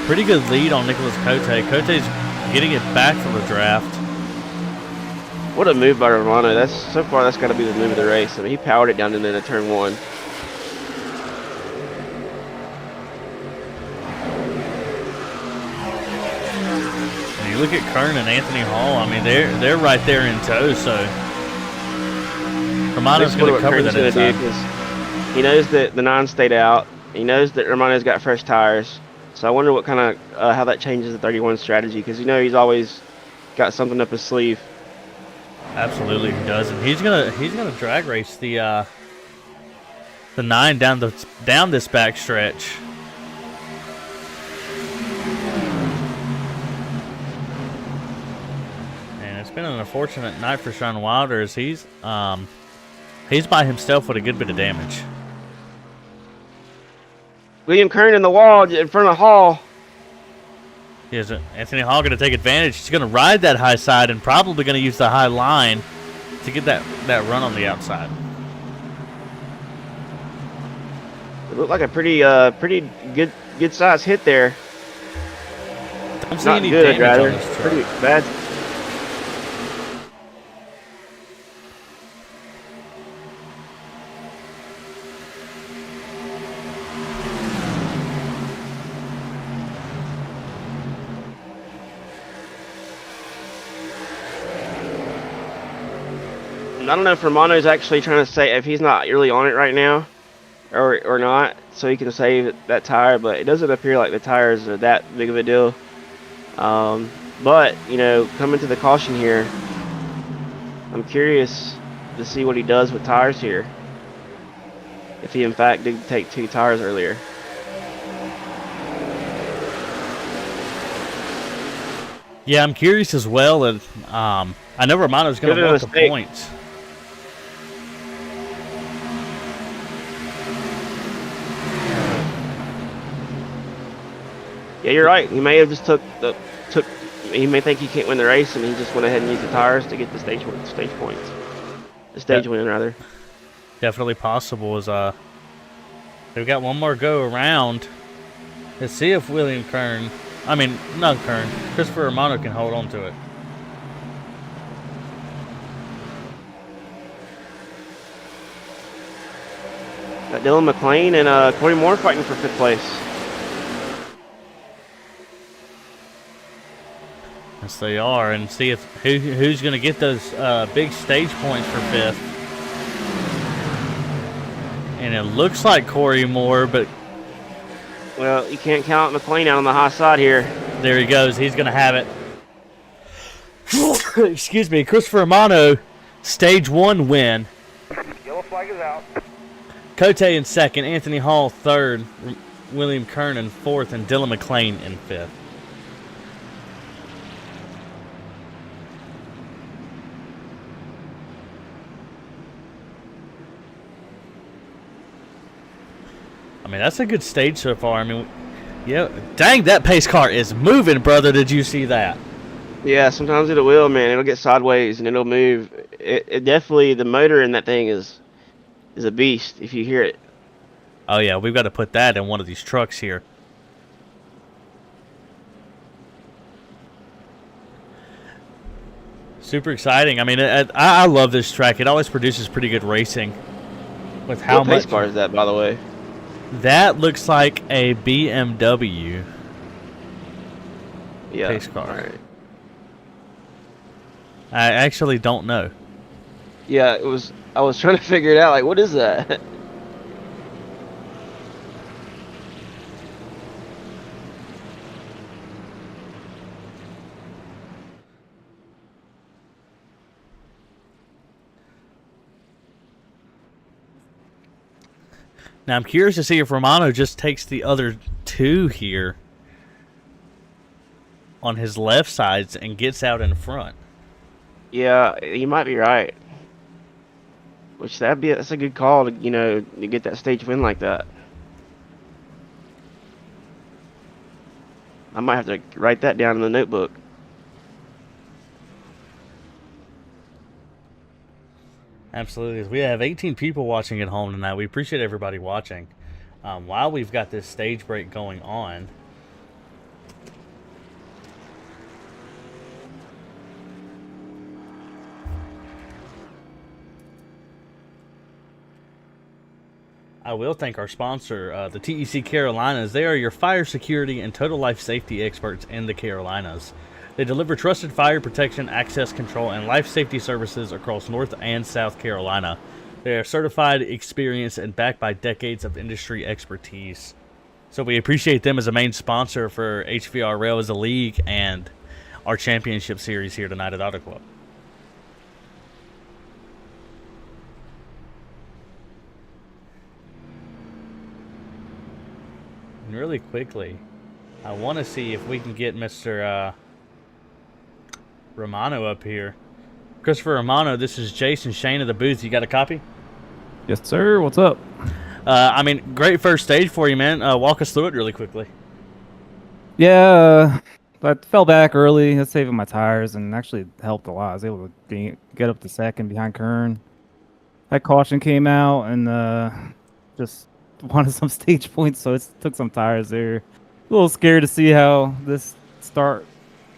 pretty good lead on Nicholas Cote. Cote's getting it back from the draft. What a move by Romano. So far that's got to be the move of the race. I mean, he powered it down into turn 1. And you look at Kern and Anthony Hall. I mean, they're right there in tow. So Romano's going to cover that inside. He knows that the 9 stayed out. He knows that Romano's got fresh tires. So I wonder what kind of how that changes the 31 strategy, because he's always got something up his sleeve. Absolutely, he does, and he's gonna drag race the 9 down this back stretch. And it's been an unfortunate night for Sean Wilder, as he's by himself with a good bit of damage. William Kern in the wall in front of Hall. Is Anthony Hall going to take advantage? He's going to ride that high side and probably going to use the high line to get that run on the outside. It looked like a pretty good size hit there. Don't see Not any good, damage rather. on this truck. Pretty bad. I don't know if Romano's actually trying to say if he's not really on it right now or not, so he can save that tire, but it doesn't appear like the tires are that big of a deal. But, coming to the caution here, I'm curious to see what he does with tires here. If he, in fact, did take 2 tires earlier. Yeah, I'm curious as well. And I know Romano's going to want the points. Yeah, you're right. He may have just he may think he can't win the race, and he just went ahead and used the tires to get the stage points. The stage win, rather. Definitely possible. Is they've got one more go around. Let's see if Christopher Romano can hold on to it. Got Dylan McLean and Corey Moore fighting for 5th place. Yes, they are, and see if who's going to get those big stage points for 5th. And it looks like Corey Moore, but well, you can't count McLean out on the high side here. There he goes. He's going to have it. Excuse me, Christopher Romano, stage 1 win. Yellow flag is out. Cote in 2nd, Anthony Hall 3rd, William Kern in 4th, and Dylan McLean in 5th. I mean, that's a good stage so far. I mean, yeah, dang, that pace car is moving, brother. Did you see that? Yeah, sometimes it will, man. It'll get sideways and it'll move. It definitely, the motor in that thing is a beast if you hear it. Oh yeah, we've got to put that in one of these trucks here. Super exciting. I mean, I love this track. It always produces pretty good racing. With how What pace much car is that, by the way? that looks like a BMW Yeah. pace car. All right. I actually don't know. Yeah, it was. I was trying to figure it out. Like, what is that? Now I'm curious to see if Romano just takes the other two here on his left sides and gets out in front. Yeah, you might be right. Which that's a good call to to get that stage win like that. I might have to write that down in the notebook. Absolutely. We have 18 people watching at home tonight. We appreciate everybody watching. While we've got this stage break going on, I will thank our sponsor, the TEC Carolinas. They are your fire security and total life safety experts in the Carolinas. They deliver trusted fire protection, access control, and life safety services across North and South Carolina. They are certified, experienced, and backed by decades of industry expertise. So we appreciate them as a main sponsor for HVRL as a league and our championship series here tonight at Auto Club. And really quickly, I want to see if we can get Mr. Romano up here. Christopher Romano, this is Jason Shane of the booth. You got a copy? Yes, sir. What's up? I mean, great first stage for you, man. Walk us through it really quickly. Yeah, I fell back early. That's saving my tires and actually helped a lot. I was able to get up to second behind Kern. That caution came out and just wanted some stage points, so it took some tires there. A little scared to see how this start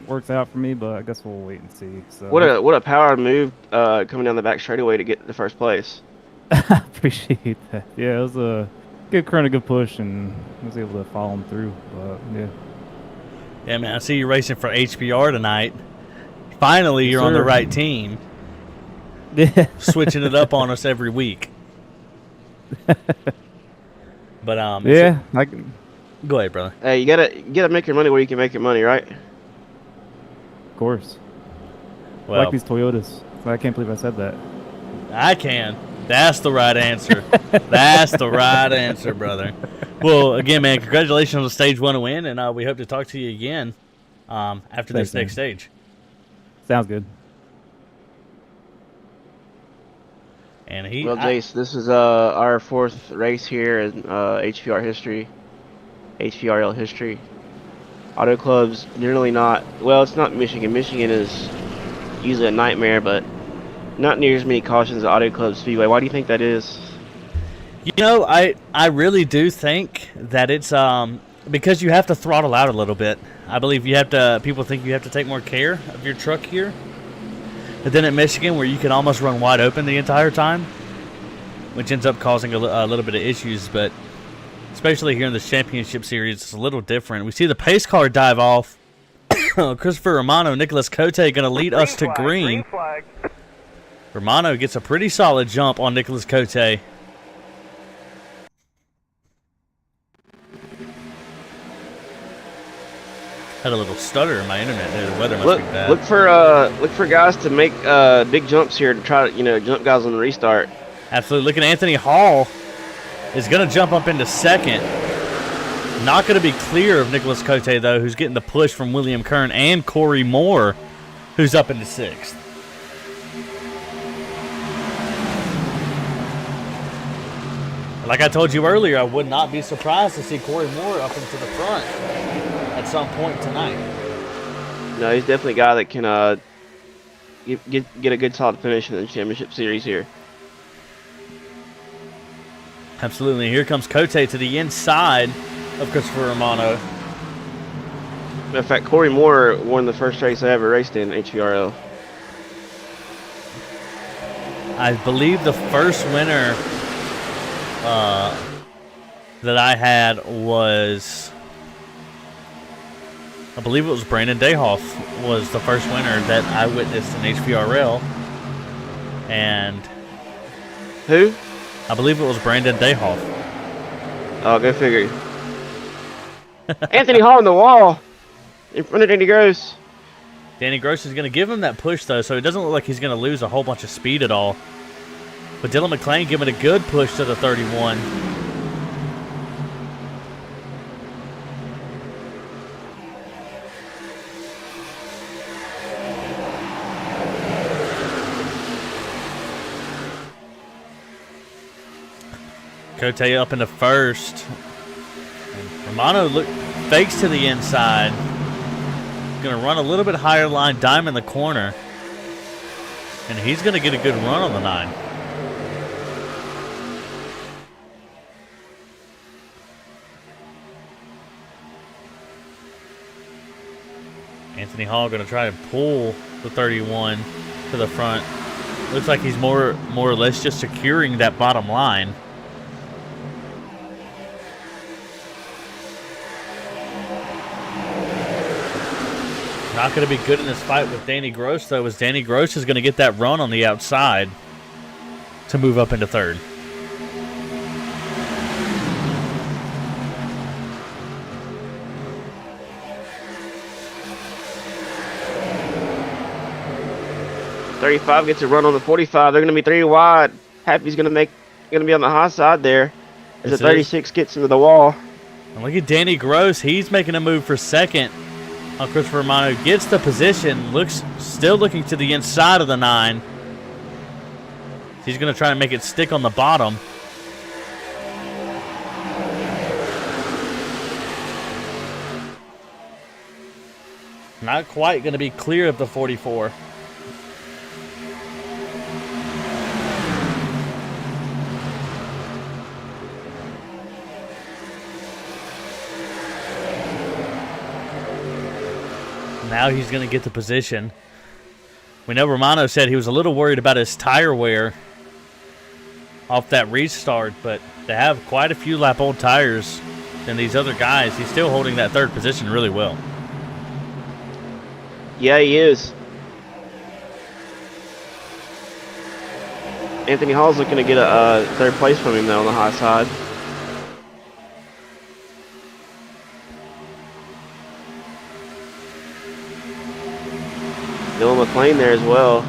works out for me, but I guess we'll wait and see. So What a power move coming down the back straightaway to get the first place. I appreciate that. Yeah, it was a good Kern, a good push, and I was able to follow him through. But yeah. Yeah, man, I see you racing for HBR tonight. Finally, you're on the right team. Yeah. Switching it up on us every week. But yeah, go ahead, brother. Hey, you gotta make your money where you can make your money, right? Of course. Well, I like these Toyotas. I can't believe I said that. I can. That's the right answer. That's the right answer, brother. Well, again, man, congratulations on the stage 1 win, and we hope to talk to you again after this next stage. Sounds good. And Jace, this is our 4th race here in HVR history, HVRL history. Auto clubs generally not. Well, it's not Michigan. Michigan is usually a nightmare, but not near as many cautions at Auto Club Speedway. Why do you think that is? You know, I really do think that it's because you have to throttle out a little bit. I believe people think you have to take more care of your truck here. But then at Michigan, where you can almost run wide open the entire time, which ends up causing a little bit of issues. But especially here in the championship series, it's a little different. We see the pace car dive off. Christopher Romano, Nicholas Cote going to lead us to green. Romano gets a pretty solid jump on Nicholas Cote. Had a little stutter in my internet there. The weather must be bad. Look for guys to make big jumps here to try to jump guys on the restart. Absolutely. Look at Anthony Hall is going to jump up into second. Not going to be clear of Nicholas Cote though, who's getting the push from William Kern and Corey Moore, who's up into sixth. Like I told you earlier, I would not be surprised to see Corey Moore up into the front at some point tonight. No, he's definitely a guy that can get a good solid finish in the championship series here. Absolutely. Here comes Cote to the inside of Christopher Romano. Matter of fact, Corey Moore won the first race I ever raced in HVRL. I believe the first winner that I had was, I believe it was Brandon Dayhoff was the first winner that I witnessed in HVRL. And Who? I believe it was Brandon Dayhoff. Oh, go figure. Anthony Hall on the wall in front of Danny Gross. Danny Gross is going to give him that push, though, so it doesn't look like he's going to lose a whole bunch of speed at all. But Dylan McClain giving a good push to the 31. Cote up into first. And Romano fakes to the inside. Going to run a little bit higher line, dime in the corner. And he's going to get a good run on the 9. Anthony Hall going to try to pull the 31 to the front. Looks like he's more or less just securing that bottom line. Not going to be good in this fight with Danny Gross, though, as Danny Gross is going to get that run on the outside to move up into third. .35 gets a run on the 45. They're going to be 3 wide. Happy's going to be on the high side there as the 36 gets into the wall. And look at Danny Gross. He's making a move for second. Christopher Romano gets the position, still looking to the inside of the 9. He's going to try to make it stick on the bottom. Not quite going to be clear of the 44. Now he's going to get the position. We know Romano said he was a little worried about his tire wear off that restart, but they have quite a few lap old tires than these other guys. He's still holding that third position really well. Yeah, he is. Anthony Hall's looking to get a third place from him, though, on the high side. Dylan McClain there as well.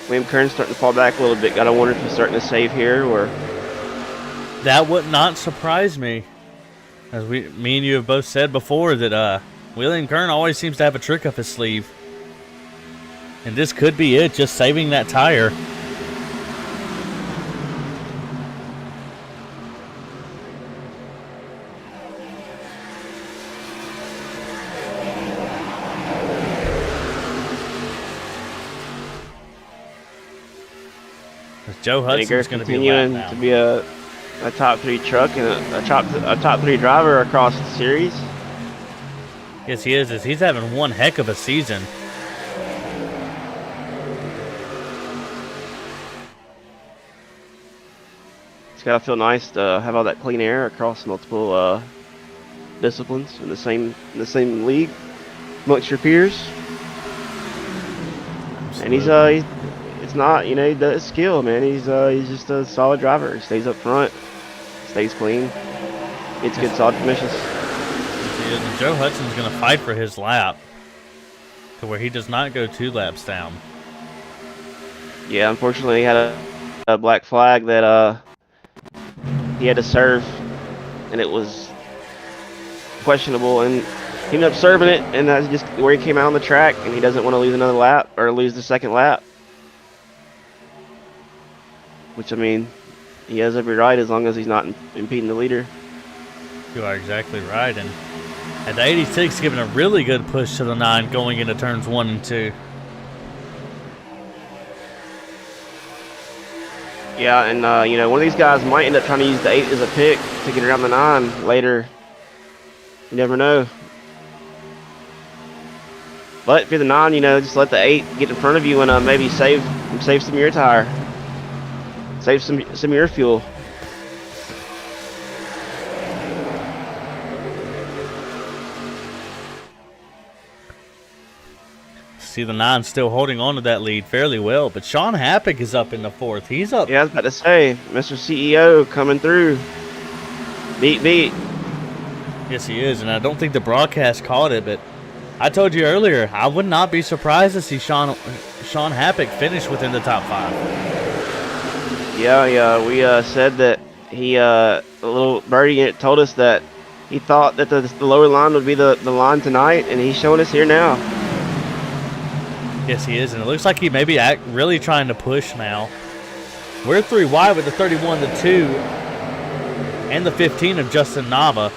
William Kern's starting to fall back a little bit. Gotta wonder if he's starting to save here, or that would not surprise me. As me and you have both said before, that William Kern always seems to have a trick up his sleeve. And this could be it, just saving that tire. Joe Hudson's going to be continuing to be a top 3 truck and a top 3 driver across the series. Yes, he is. He's having one heck of a season. It's got to feel nice to have all that clean air across multiple disciplines in the same league amongst your peers. Absolutely. And it's not, he does skill, man. He's just a solid driver. He stays up front, stays clean, gets good solid finishes. And Joe Hudson's going to fight for his lap to where he does not go 2 laps down. Yeah, unfortunately, he had a black flag that he had to serve, and it was questionable, and he ended up serving it, and that's just where he came out on the track, and he doesn't want to lose another lap or lose the second lap. Which, I mean, he has every right as long as he's not impeding the leader. You are exactly right. And at the 86, giving a really good push to the 9 going into turns 1 and 2. Yeah, and you know, one of these guys might end up trying to use the 8 as a pick to get around the 9 later. You never know. But if you're the 9, you know, just let the 8 get in front of you and maybe save some of your tire. Save some of your fuel. See the 9 still holding on to that lead fairly well, but Sean Happick is up in the 4th. He's up. Yeah, I was about to say, Mr. CEO coming through. Beat. Yes, he is, and I don't think the broadcast caught it, but I told you earlier, I would not be surprised to see Sean Happick finish within the top 5. Yeah, we said that he, a little birdie told us that he thought that the lower line would be the line tonight, and he's showing us here now. Yes, he is, and it looks like he may be really trying to push now. We're 3 wide with the 31, the 2, and the 15 of Justin Nava.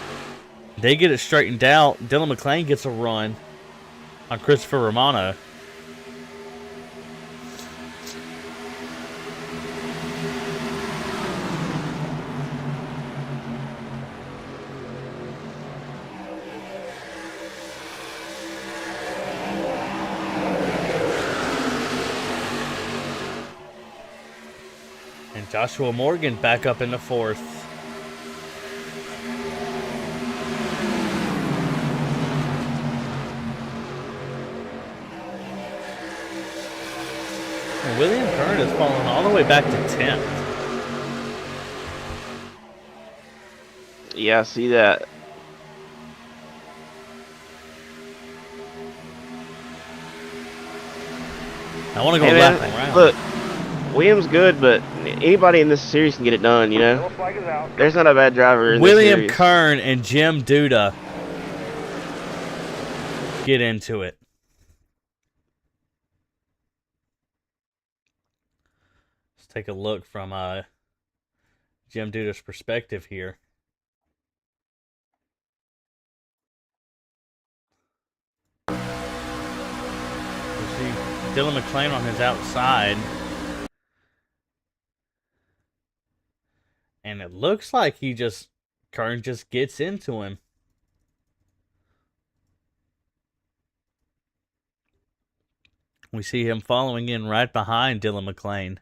They get it straightened out. Dylan McClain gets a run on Christopher Romano. And Joshua Morgan back up in the 4th. And William Kern has fallen all the way back to 10th. Yeah, I see that. I want to go Hey, lap man, around. look, William's good, but anybody in this series can get it done, you know? Yellow flag is out. There's not a bad driver in William this series. Kern and Jim Duda get into it. Let's take a look from Jim Duda's perspective here. You see Dylan McClain on his outside. And it looks like Kern just gets into him. We see him following in right behind Dylan McClain.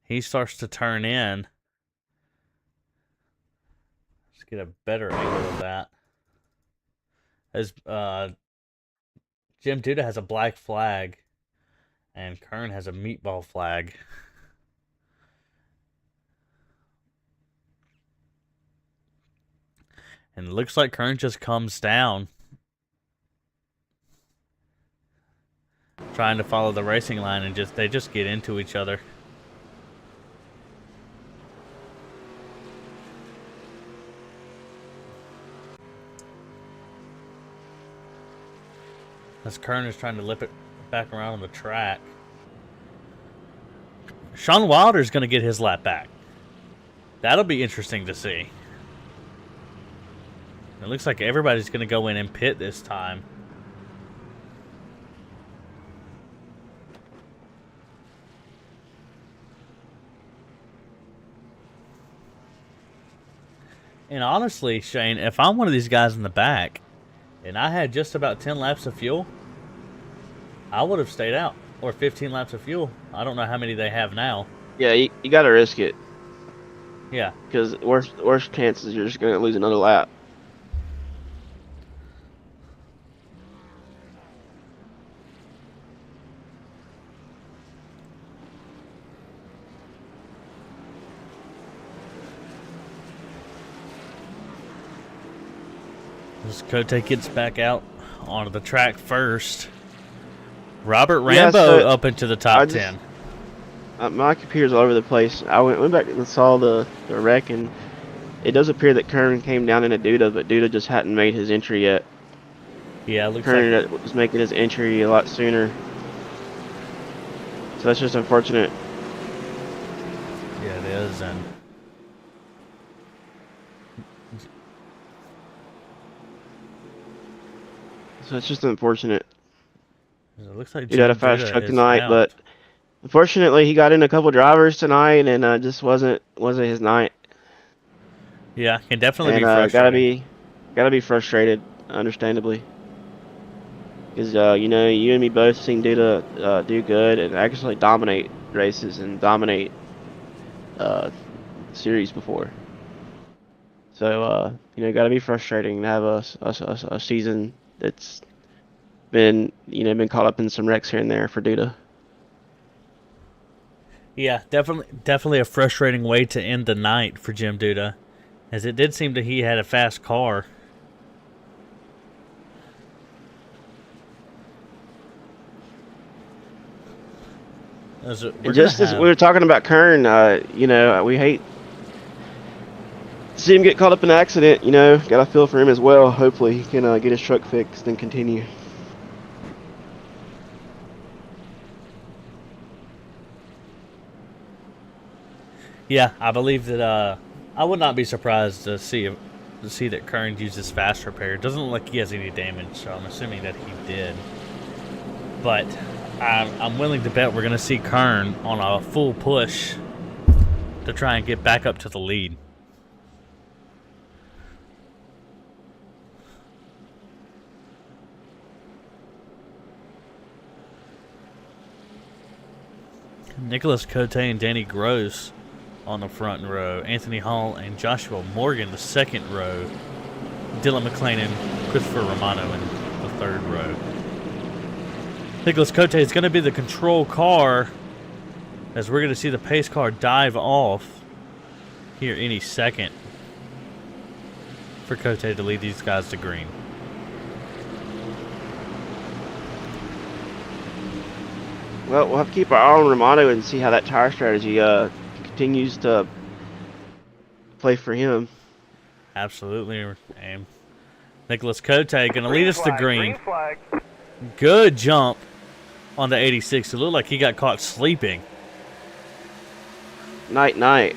He starts to turn in. Let's get a better angle of that. As Jim Duda has a black flag, and Kern has a meatball flag. And it looks like Kern just comes down, trying to follow the racing line, and they just get into each other. As Kern is trying to lip it back around on the track. Sean Wilder's going to get his lap back. That'll be interesting to see. It looks like everybody's going to go in and pit this time. And honestly, Shane, if I'm one of these guys in the back and I had just about 10 laps of fuel, I would have stayed out. Or 15 laps of fuel. I don't know how many they have now. Yeah, you got to risk it. Yeah. Because worst chances you're just going to lose another lap. As Kote gets back out onto the track first. Robert Rambo up into the top 10. My computer's all over the place. I went back and saw the wreck, and it does appear that Kern came down into Duda, but Duda just hadn't made his entry yet. Yeah, it looks Kern like was making his entry a lot sooner. So that's just unfortunate. Yeah, it is, and So it's just unfortunate. It looks like Dude had a Jim fast Duda truck is tonight, out. but unfortunately he got in a couple drivers tonight, and just wasn't his night. Yeah, can definitely And be frustrating. gotta be frustrated, understandably, because you know, you and me both seen Duda do good and actually dominate races and dominate series before. So you know, gotta be frustrating to have a season that's been caught up in some wrecks here and there for Duda. Yeah, definitely a frustrating way to end the night for Jim Duda, as it did seem that he had a fast car. And just as we were talking about Kern, you know, we hate to see him get caught up in an accident. You know, gotta feel for him as well. Hopefully, he can get his truck fixed and continue. Yeah, I believe that. I would not be surprised to see that Kern uses fast repair. It doesn't look like he has any damage, so I'm assuming that he did. But I'm willing to bet we're going to see Kern on a full push to try and get back up to the lead. Nicholas Cote and Danny Gross on the front row. Anthony Hall and Joshua Morgan the second row. Dylan McClain and Christopher Romano in the third row. Nicholas Cote is going to be the control car, as we're going to see the pace car dive off here any second for Cote to lead these guys to green. Well, we'll have to keep our eye on Romano and see how that tire strategy continues to play for him. Absolutely. And Nicholas Cote going to lead us to green. Green flag. Good jump on the 86. It looked like he got caught sleeping. Night, night.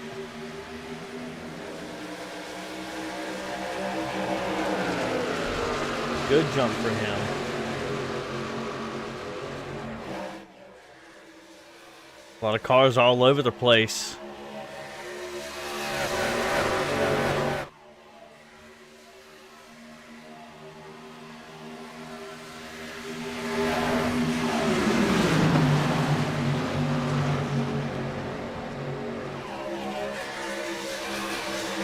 Good jump for him. A lot of cars all over the place.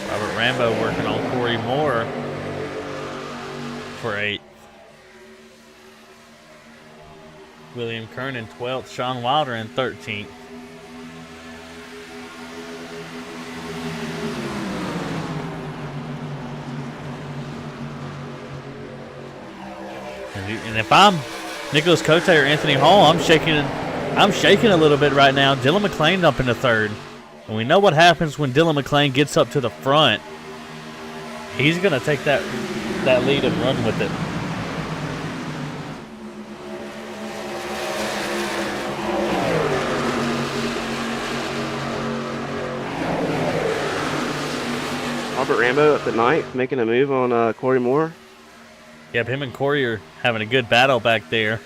Robert Rambo working on Corey Moore for 8th. William Kern in 12th. Sean Wilder in 13th. And if I'm Nicholas Cote or Anthony Hall, I'm shaking a little bit right now. Dylan McClain up into 3rd. And we know what happens when Dylan McClain gets up to the front. He's going to take that lead and run with it. Robert Rambo at the 9th, making a move on Corey Moore. Yep, him and Corey are having a good battle back there.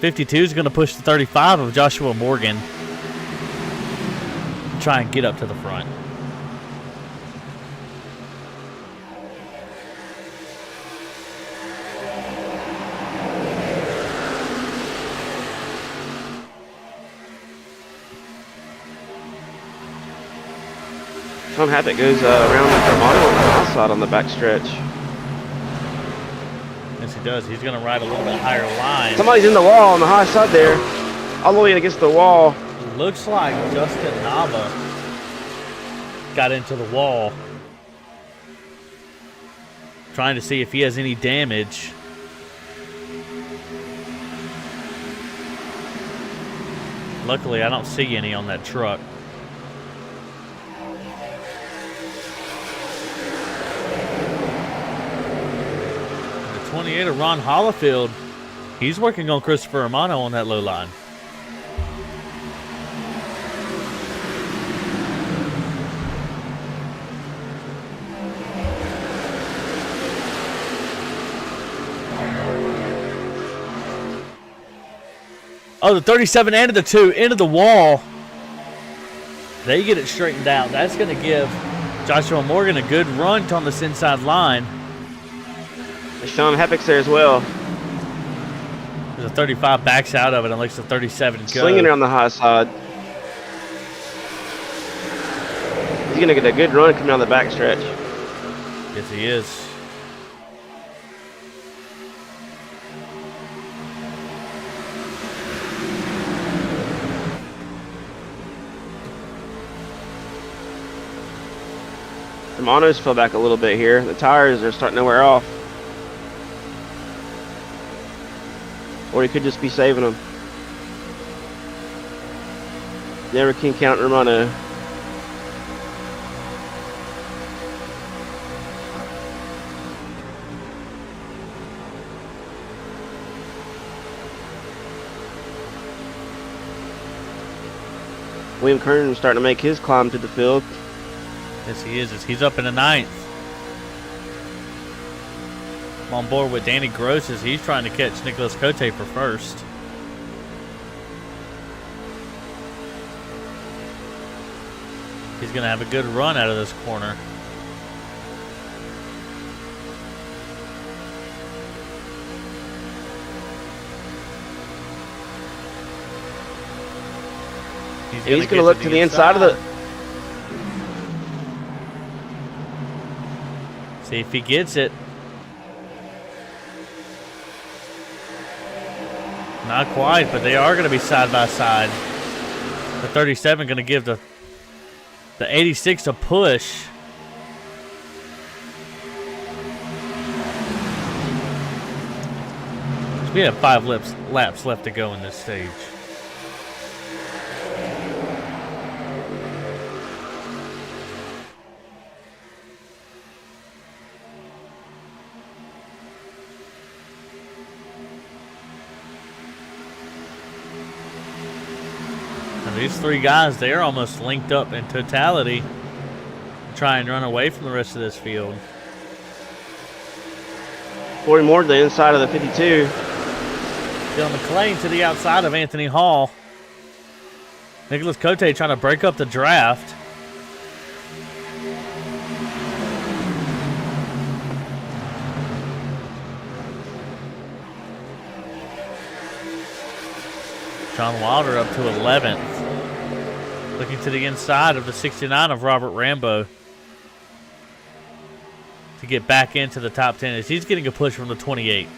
52 is going to push the 35 of Joshua Morgan. Try and get up to the front. Tom Habit goes around with Romano on the outside on the backstretch. Yes, he does. He's going to ride a little bit higher line. Somebody's in the wall on the high side there, all the way against the wall. Looks like Justin Nava got into the wall. Trying to see if he has any damage. Luckily, I don't see any on that truck. The 28 of Ron Hollifield, he's working on Christopher Romano on that low line. Oh, the 37 and the 2 into the wall. They get it straightened out. That's going to give Joshua Morgan a good run on this inside line. Sean Heppick's there as well. There's a 35 backs out of it and lets the 37 go. Slinging it on the high side. He's going to get a good run coming down the back stretch. Yes, he is. The monos fell back a little bit here. The tires are starting to wear off. Or he could just be saving them. Never can count Romano. William Kern's starting to make his climb to the field. Yes, he is. He's up in the 9th. I'm on board with Danny Gross as he's trying to catch Nicholas Cote for first. He's going to have a good run out of this corner. He's going to look to the inside of the... See if he gets it. Not quite, but they are going to be side by side. The 37 going to give the 86 a push. We have 5 laps left to go in this stage. These 3 guys, they're almost linked up in totality to try and run away from the rest of this field. Corey Moore to the inside of the 52. Dylan McClain to the outside of Anthony Hall. Nicholas Cote trying to break up the draft. John Wilder up to 11th. Looking to the inside of the 69 of Robert Rambo to get back into the top 10 as he's getting a push from the 28.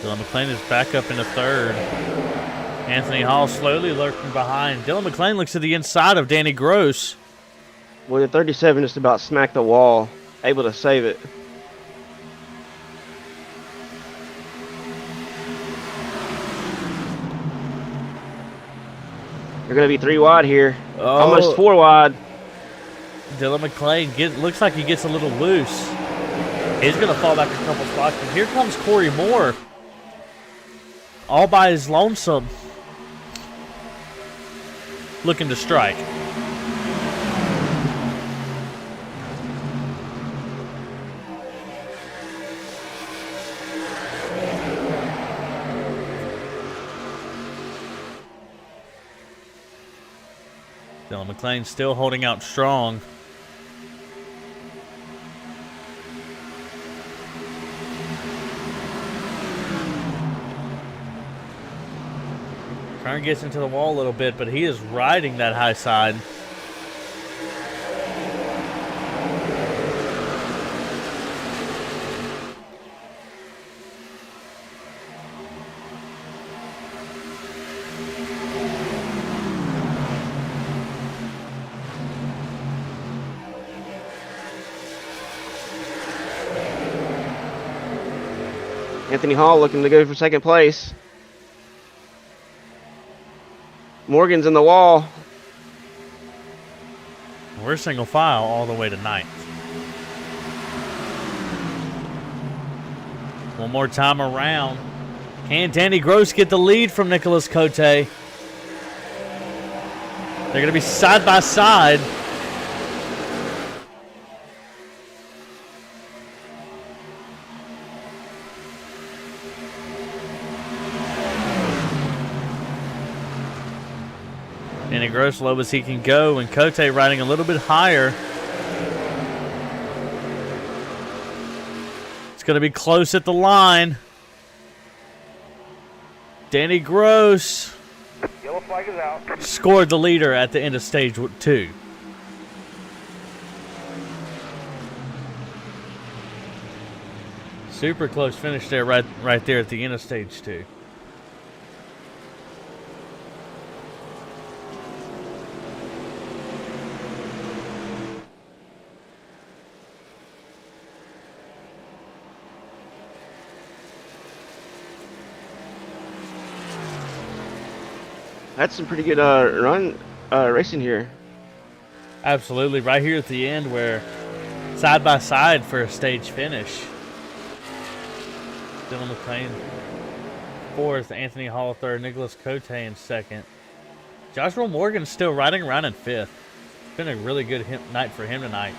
Dylan McClain is back up in the 3rd. Anthony Hall slowly lurking behind. Dylan McClain looks to the inside of Danny Gross. Well, the 37 just about smacked the wall, able to save it. They're going to be 3 wide here. Oh. Almost 4 wide. Dylan McClain looks like he gets a little loose. He's going to fall back a couple spots. And here comes Corey Moore. All by his lonesome. Looking to strike. Dylan McClain still holding out strong. Kern gets into the wall a little bit, but he is riding that high side. Anthony Hall looking to go for 2nd place. Morgan's in the wall. We're single file all the way to 9th. One more time around. Can Danny Gross get the lead from Nicholas Cote? They're going to be side by side. Danny Gross low as he can go, and Cote riding a little bit higher. It's going to be close at the line. Danny Gross Yellow flag is out. scored the leader at the end of stage 2. Super close finish there, right there at the end of stage 2. That's some pretty good racing here. Absolutely, right here at the end where side by side for a stage finish. Dylan McLean 4th, Anthony Hall 3rd, Nicholas Cote in 2nd. Joshua Morgan still riding around in 5th. It's been a really good night for him tonight.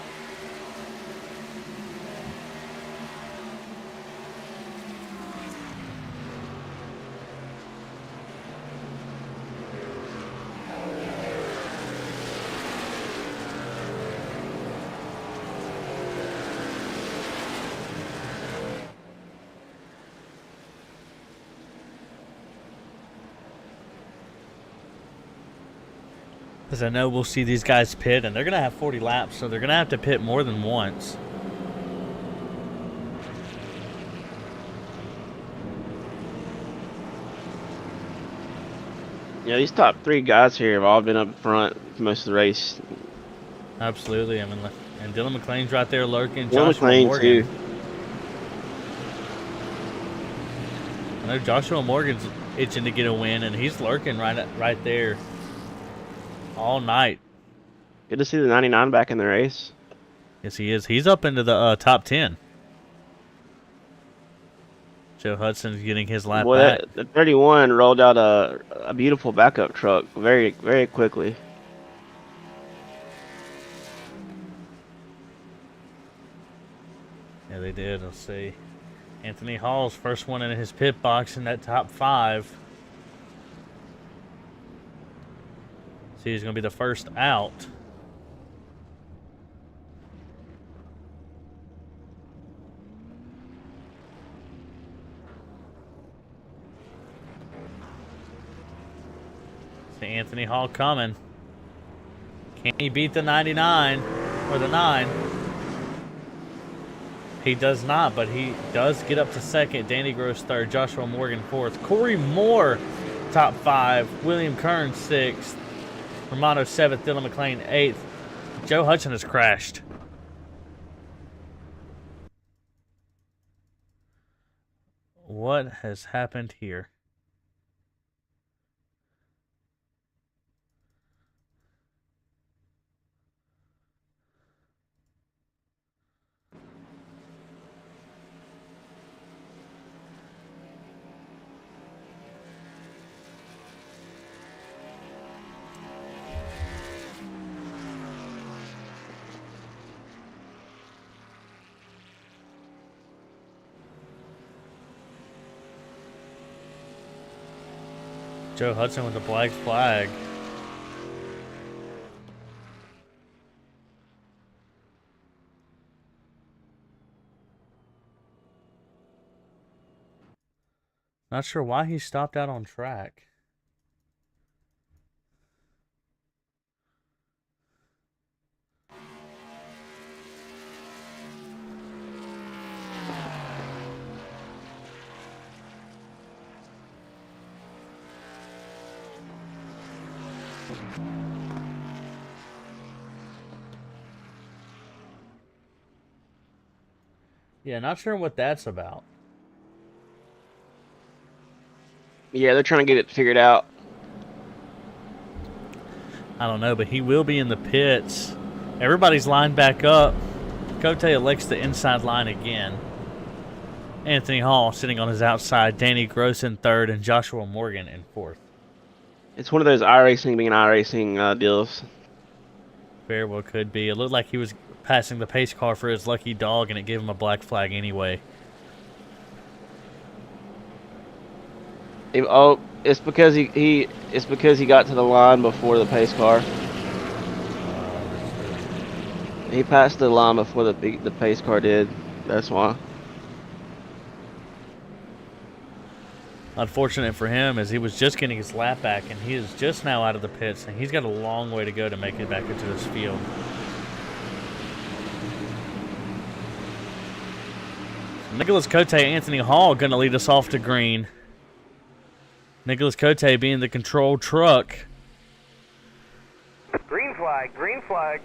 Because I know we'll see these guys pit, and they're going to have 40 laps, so they're going to have to pit more than once. Yeah, these top 3 guys here have all been up front for most of the race. Absolutely. I mean, and Dylan McLean's right there lurking. Dylan Joshua McLean, Morgan. too. I know Joshua Morgan's itching to get a win, and he's lurking right there all night. Good to see the 99 back in the race. Yes, he is. He's up into the top 10. Joe Hudson's getting his lap back. The 31 rolled out a beautiful backup truck very, very quickly. Yeah, they did. Let's see. Anthony Hall's first one in his pit box in that top 5. See, he's going to be the first out. See Anthony Hall coming. Can he beat the 99 or the 9? He does not, but he does get up to 2nd. Danny Gross 3rd. Joshua Morgan 4th. Corey Moore top 5. William Kern 6th. Romano 7th. Dylan McLean 8th. Joe Hudson has crashed. What has happened here? Joe Hudson with the black flag. Not sure why he stopped out on track. Yeah, not sure what that's about. Yeah, they're trying to get it figured out. I don't know, but he will be in the pits. Everybody's lined back up. Cote elects the inside line again. Anthony Hall sitting on his outside. Danny Gross in third, and Joshua Morgan in fourth. It's one of those iRacing being iRacing deals. Very well could be. It looked like he was passing the pace car for his lucky dog, and it gave him a black flag anyway. Oh, it's because he got to the line before the pace car. He passed the line before the pace car did. That's why. Unfortunate for him, as he was just getting his lap back, and he is just now out of the pits, and he's got a long way to go to make it back into this field. Nicholas Cote, Anthony Hall going to lead us off to green. Nicholas Cote being the control truck. Green flag, green flag.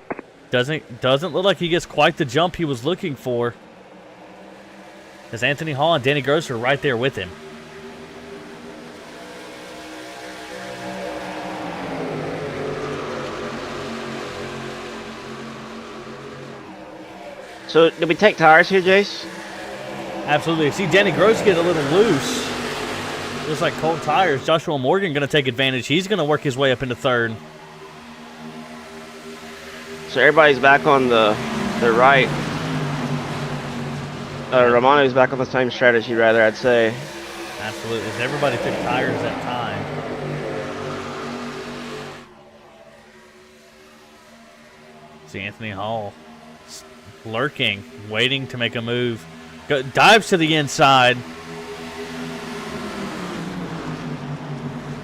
Doesn't look like he gets quite the jump he was looking for, as Anthony Hall and Danny Gross are right there with him. So, did we take tires here, Jace? Absolutely. See Danny Gross get a little loose. Looks like cold tires. Joshua Morgan going to take advantage. He's going to work his way up into third. So everybody's back on the right. Romano's back on the same strategy, rather, I'd say. Absolutely. As everybody took tires that time. See Anthony Hall lurking, waiting to make a move. Dives to the inside.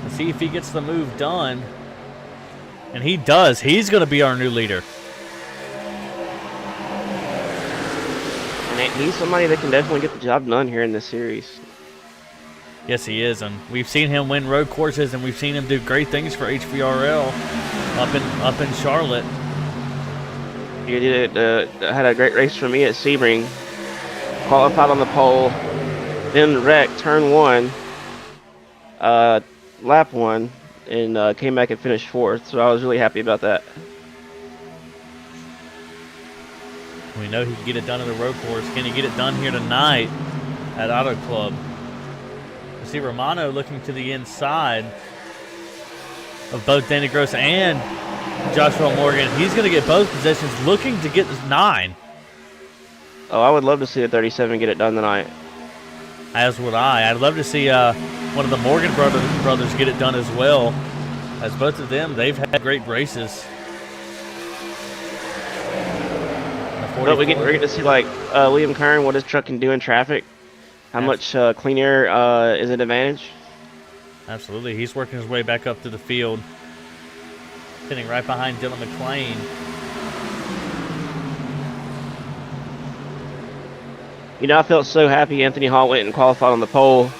Let's see if he gets the move done. And he does. He's going to be our new leader. And he's somebody that can definitely get the job done here in this series. Yes, he is. And we've seen him win road courses, and we've seen him do great things for HVRL up in Charlotte. He did had a great race for me at Sebring. Qualified on the pole, then wrecked turn 1, lap 1, and came back and finished 4th. So I was really happy about that. We know he can get it done at the road course. Can he get it done here tonight at Auto Club? You see Romano looking to the inside of both Danny Gross and Joshua Morgan. He's going to get both positions, looking to get 9. Oh, I would love to see a 37 get it done tonight. As would I. I'd love to see one of the Morgan brothers get it done as well. As both of them, they've had great races. But we're getting to see, like, Liam Kern, what his truck can do in traffic. How much clean air is an advantage. Absolutely. He's working his way back up to the field. Sitting right behind Dylan McClain. You know, I felt so happy Anthony Hall went and qualified on the pole.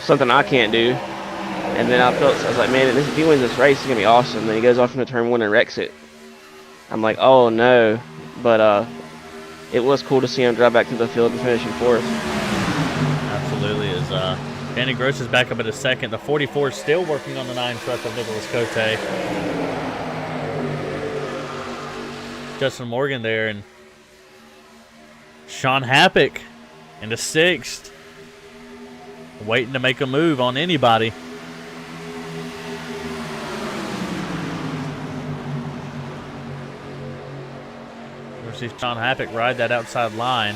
Something I can't do. And then I was like, man, if he wins this race, it's going to be awesome. Then he goes off into turn 1 and wrecks it. I'm like, oh no. But it was cool to see him drive back to the field and finish in 4th. Absolutely. As Danny Gross is back up at a second. The 44 is still working on the 9 truck of Nicholas Cote. Justin Morgan there, and Sean Happick in the 6th. Waiting to make a move on anybody. We'll see Sean Happick ride that outside line.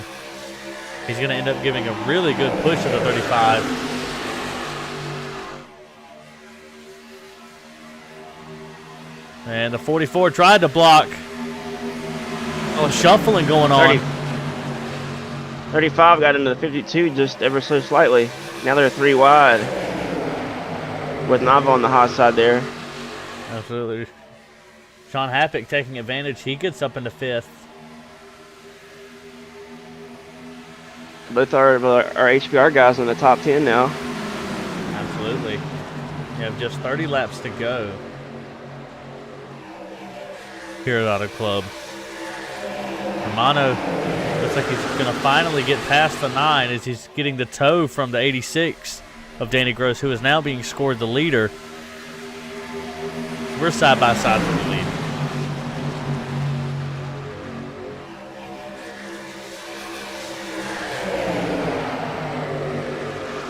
He's going to end up giving a really good push to the 35. And the 44 tried to block. Oh, shuffling going on. 35 got into the 52 just ever so slightly. Now they're 3 wide. With Nava on the hot side there. Absolutely. Sean Happick taking advantage. He gets up into 5th. Both our HBR guys in the top 10 now. Absolutely. You have just 30 laps to go here at Auto Club. Romano looks like he's going to finally get past the 9 as he's getting the tow from the 86 of Danny Gross, who is now being scored the leader. We're side by side for the lead.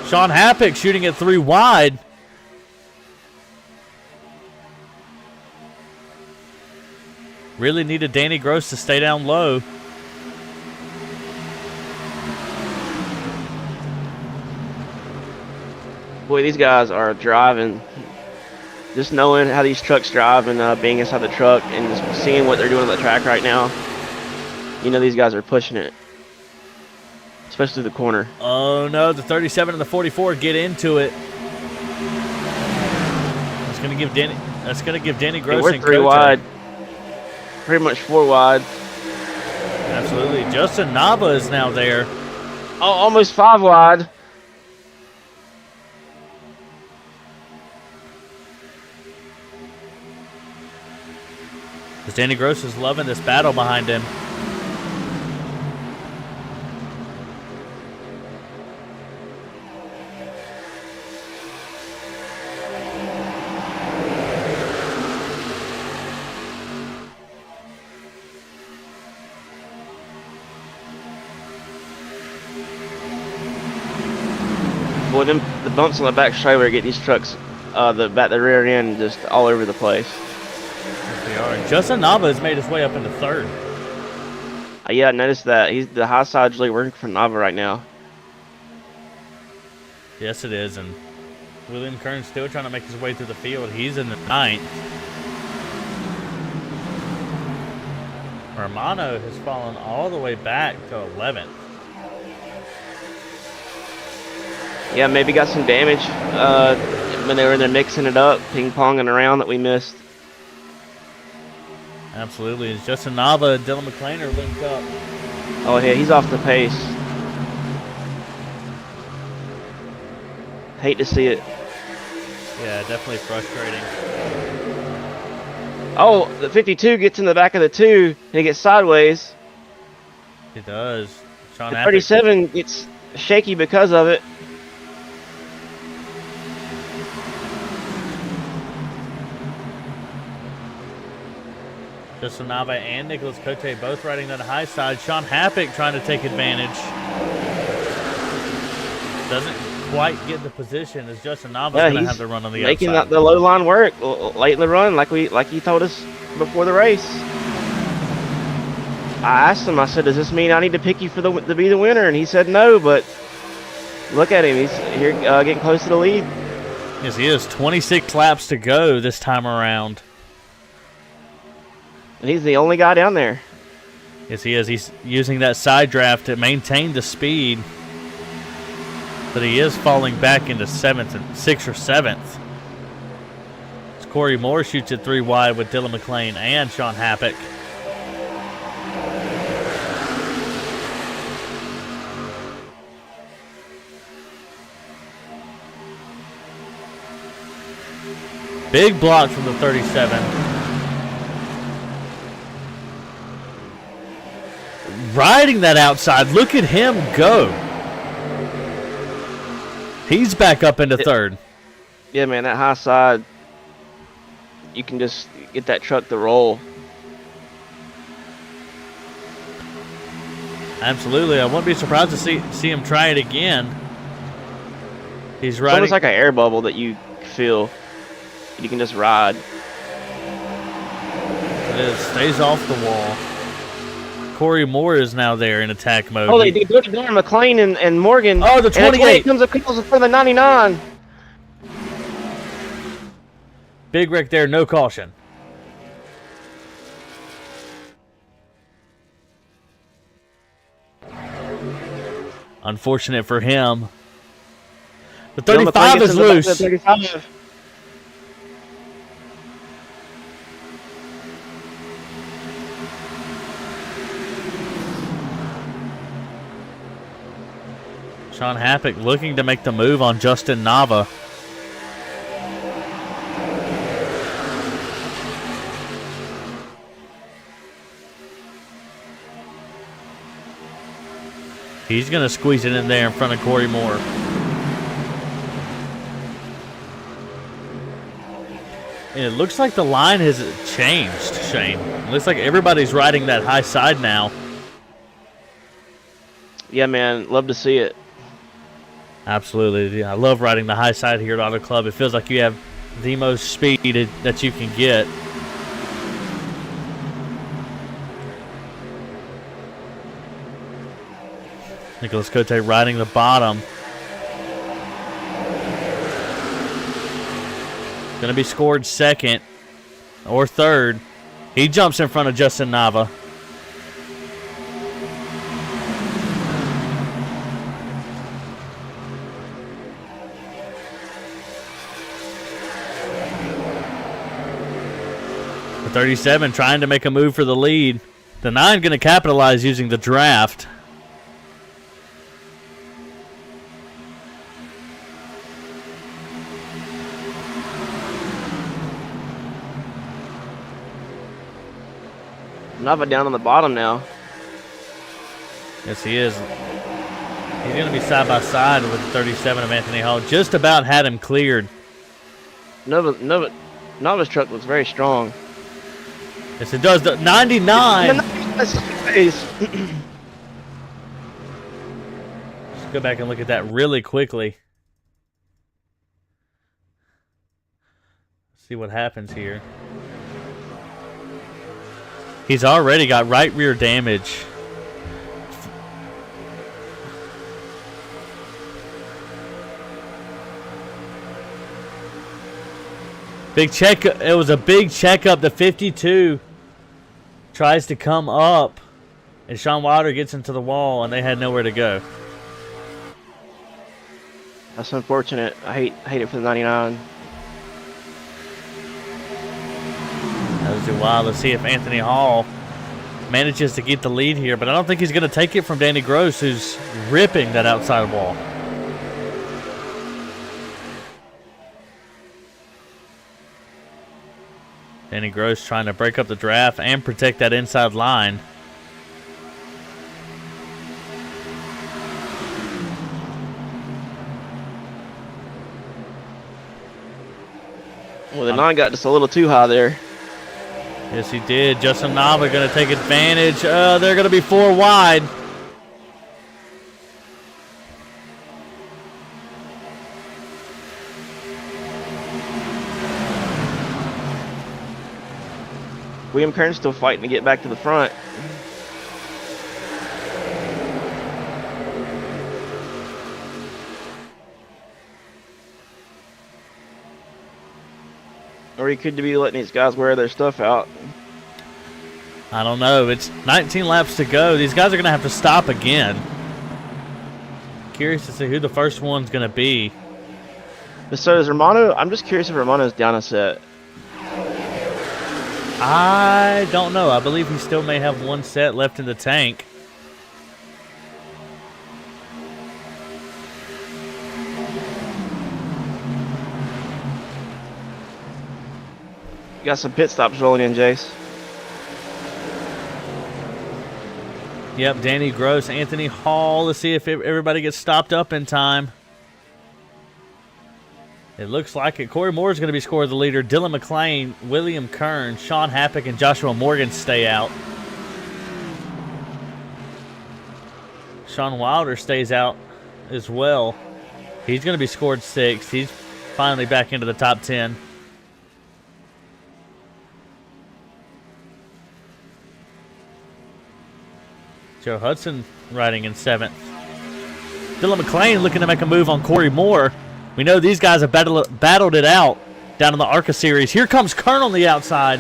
Sean Happick shooting it 3 wide. Really needed Danny Gross to stay down low. Boy, these guys are driving. Just knowing how these trucks drive and being inside the truck and just seeing what they're doing on the track right now, you know these guys are pushing it, especially the corner. Oh no, the 37 and the 44 get into it. That's gonna give Danny. That's gonna give Danny Gross We're and 3 Kota. wide, pretty much 4 wide. Absolutely, Justin Nava is now there. Oh, almost 5 wide. As Danny Gross is loving this battle behind him. Boy, the bumps on the back trailer get these trucks, the rear end, just all over the place. They are. Justin Nava has made his way up into 3rd. Yeah, I noticed that. He's the high side's really working for Nava right now. Yes, it is, and William Kern's still trying to make his way through the field. He's in the 9th. Romano has fallen all the way back to 11th. Yeah, maybe got some damage when they were in there mixing it up, ping-ponging around that we missed. Absolutely. It's Justin Nava and Dylan McClain are linked up. Oh, yeah, he's off the pace. Hate to see it. Yeah, definitely frustrating. Oh, the 52 gets in the back of the 2, and he gets sideways. It does. Sean The Happick. 37 gets shaky because of it. Justin Nava and Nicholas Cote both riding down the high side. Sean Happick trying to take advantage. Doesn't quite get the position as Justin Nava's going to have to run on the making outside. the low line work late in the run, like he told us before the race. I asked him. I said, "Does this mean I need to pick you to be the winner?" And he said, "No." But look at him. He's here getting close to the lead. Yes, he is. 26 laps to go this time around. And he's the only guy down there. Yes, he is. He's using that side draft to maintain the speed. But he is falling back into 6th or 7th. As Corey Moore shoots it 3 wide with Dylan McClain and Sean Happick. Big block from the 37. Riding that outside. Look at him go. He's back up into 3rd. Yeah, man, that high side, you can just get that truck to roll. Absolutely. I wouldn't be surprised to see him try it again. He's It's riding. almost like an air bubble that you feel. You can just ride. It stays off the wall. Corey Moore is now there in attack mode. Oh, they do it again. McClain and Morgan. Oh, the 28 comes up for the 99. Big wreck there, no caution. Unfortunate for him. The 35 is loose. 35. Sean Happick looking to make the move on Justin Nava. He's going to squeeze it in there in front of Corey Moore. And it looks like the line has changed, Shane. It looks like everybody's riding that high side now. Yeah, man, love to see it. Absolutely. Yeah, I love riding the high side here at Auto Club. It feels like you have the most speed that you can get. Nicholas Cote riding the bottom. Going to be scored second or third. He jumps in front of Justin Nava. The 37 trying to make a move for the lead. The 9 going to capitalize using the draft. Nava down on the bottom now. Yes, he is. He's going to be side by side with the 37 of Anthony Hall. Just about had him cleared. Nava's truck looks very strong. Yes, it does. The 99. Let's go back and look at that really quickly. See what happens here. He's already got right rear damage. Big check. It was a big checkup. The 52 tries to come up, and Sean Wilder gets into the wall, and they had nowhere to go. That's unfortunate. I hate it for the 99. That was a while to see if Anthony Hall manages to get the lead here, but I don't think he's going to take it from Danny Gross, who's ripping that outside wall. Danny Gross trying to break up the draft and protect that inside line. Well, the 9 got just a little too high there. Yes, he did. Justin Nava going to take advantage. They're going to be 4 wide. William Kern's still fighting to get back to the front. Or he could be letting these guys wear their stuff out. I don't know. It's 19 laps to go. These guys are going to have to stop again. Curious to see who the first one's going to be. But so is Romano. I'm just curious if Romano's down a set. I don't know. I believe he still may have 1 set left in the tank. You got some pit stops rolling in, Jace. Yep, Danny Gross, Anthony Hall. Let's see if everybody gets stopped up in time. It looks like it. Corey Moore is going to be scored the leader. Dylan McClain, William Kern, Sean Happick, and Joshua Morgan stay out. Sean Wilder stays out as well. He's going to be scored 6th. He's finally back into the top 10. Joe Hudson riding in 7th. Dylan McClain looking to make a move on Corey Moore. We know these guys have battled it out down in the ARCA series. Here comes Kern on the outside.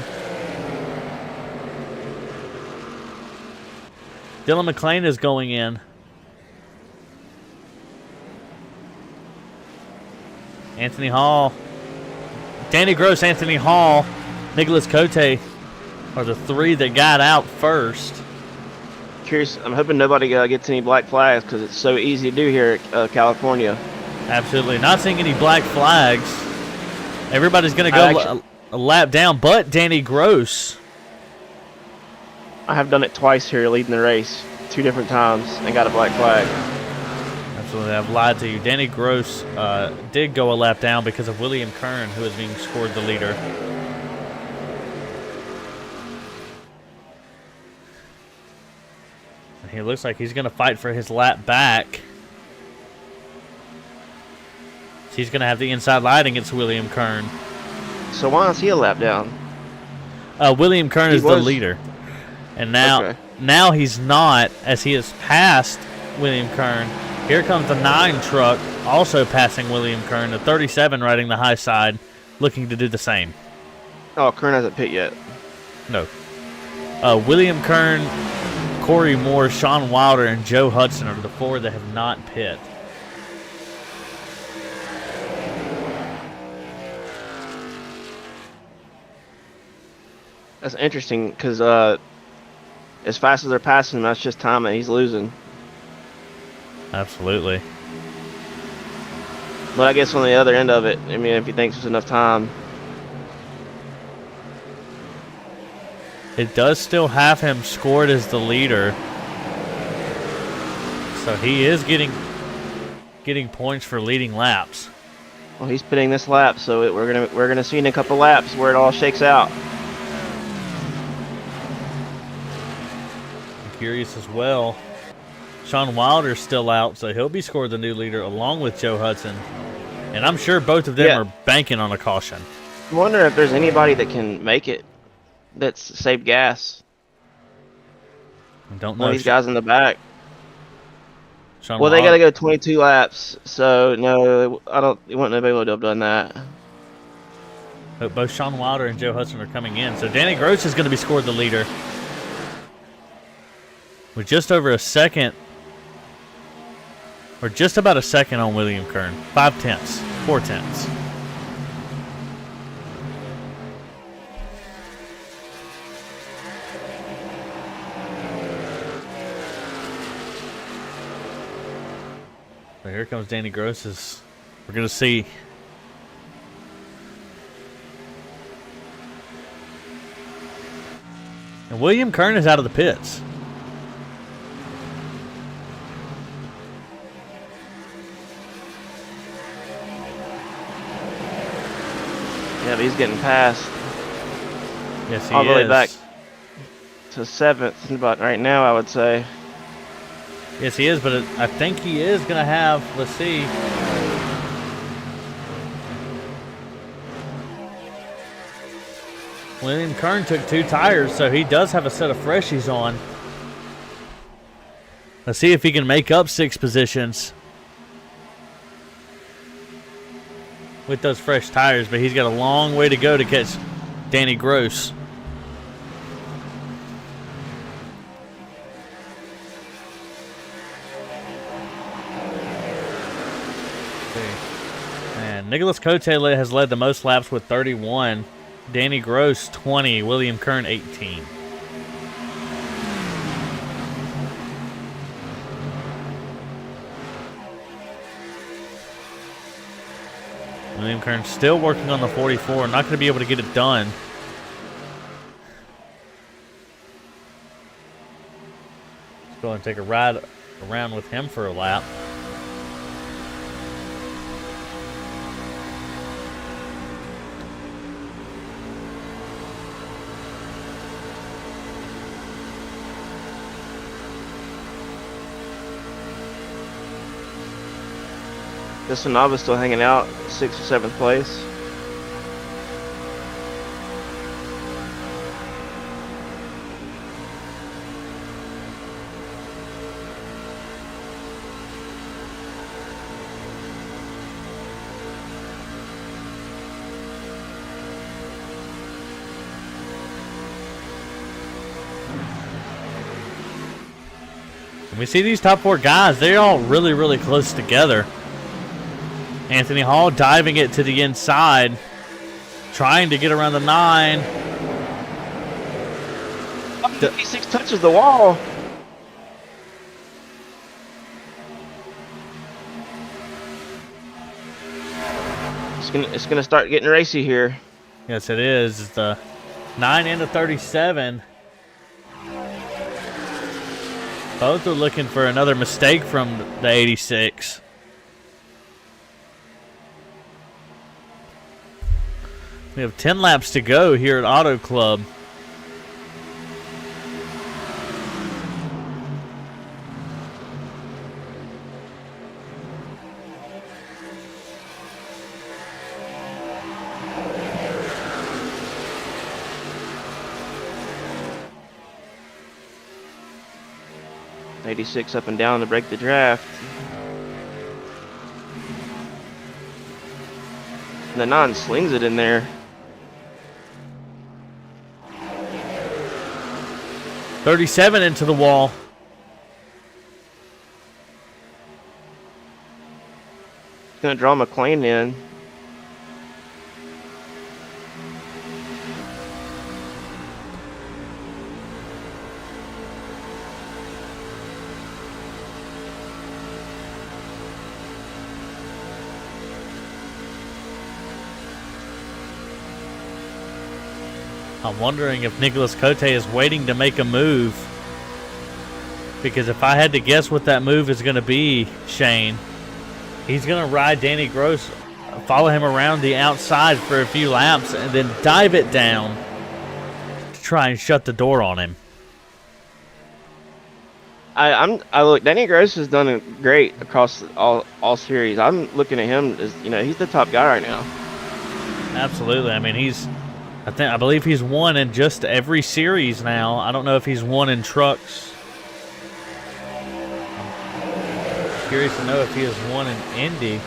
Dylan McClain is going in. Anthony Hall. Danny Gross, Anthony Hall, Nicholas Cote are the 3 that got out first. Curious. I'm hoping nobody gets any black flags because it's so easy to do here at California. Absolutely. Not seeing any black flags. Everybody's going to go a lap down, but Danny Gross. I have done it twice here leading the race, 2 different times, and got a black flag. Absolutely. I've lied to you. Danny Gross did go a lap down because of William Kern, who is being scored the leader. He looks like he's going to fight for his lap back. He's going to have the inside lighting against William Kern. So why is he a lap down? William Kern is the leader. And now he's not, as he has passed William Kern. Here comes the 9 truck, also passing William Kern. The 37 riding the high side, looking to do the same. Oh, Kern hasn't pit yet. No. William Kern, Corey Moore, Sean Wilder, and Joe Hudson are the 4 that have not pit. That's interesting because as fast as they're passing him, that's just time that he's losing. Absolutely. But I guess on the other end of it, I mean, if he thinks there's enough time. It does still have him scored as the leader. So he is getting points for leading laps. Well, he's pitting this lap, so we're gonna see in a couple laps where it all shakes out. I'm curious as well. Sean Wilder's still out, so he'll be scored the new leader along with Joe Hudson. And I'm sure both of them are banking on a caution. I wonder if there's anybody that can make it that's saved gas. I don't know. One of these guys in the back. Sean Well, they Wilder. got to go 22 laps, so no, they wouldn't be able to have done that. But both Sean Wilder and Joe Hudson are coming in. So Danny Gross is going to be scored the leader. With just over a second, or just about a second on William Kern. 5 tenths, 4 tenths. So here comes Danny Gross. We're going to see. And William Kern is out of the pits. Yeah, but he's getting passed. Yes, he all the way is. back to 7th, but right now I would say. Yes, he is, but I think he is going to have, let's see. William Kern took 2 tires, so he does have a set of freshies on. Let's see if he can make up 6 positions with those fresh tires, but he's got a long way to go to catch Danny Gross. And Nicholas Cote has led the most laps with 31. Danny Gross 20. William Kern 18. William Kern still working on the 44. Not going to be able to get it done. Let's go and take a ride around with him for a lap. This Sonava's still hanging out, 6th or 7th place. And we see these top 4 guys, they're all really, really close together. Anthony Hall diving it to the inside, trying to get around the 9. 56 touches the wall. It's gonna start getting racy here. Yes, it is. It's the 9 into 37. Both are looking for another mistake from the 86. We have 10 laps to go here at Auto Club. 86 up and down to break the draft. And the 9 slings it in there. 37 into the wall. Gonna draw McLean in. I'm wondering if Nicholas Cote is waiting to make a move. Because if I had to guess what that move is going to be, Shane, he's going to ride Danny Gross, follow him around the outside for a few laps, and then dive it down to try and shut the door on him. I look. Danny Gross has done great across all series. I'm looking at him as, you know, he's the top guy right now. Absolutely. I mean, I believe he's won in just every series now. I don't know if he's won in trucks. I'm curious to know if he has won in Indy.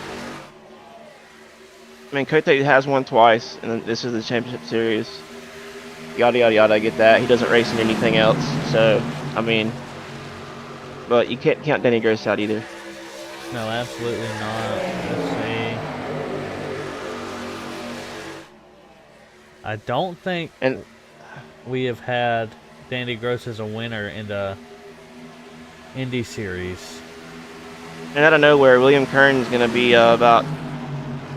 I mean, Cote has won twice, and this is the championship series. Yada yada yada. I get that. He doesn't race in anything else, so I mean, but you can't count Danny Gross out either. No, absolutely not. Let's see. I don't think we have had Danny Gross as a winner in the Indy Series. And out of nowhere, William Kern's going to be about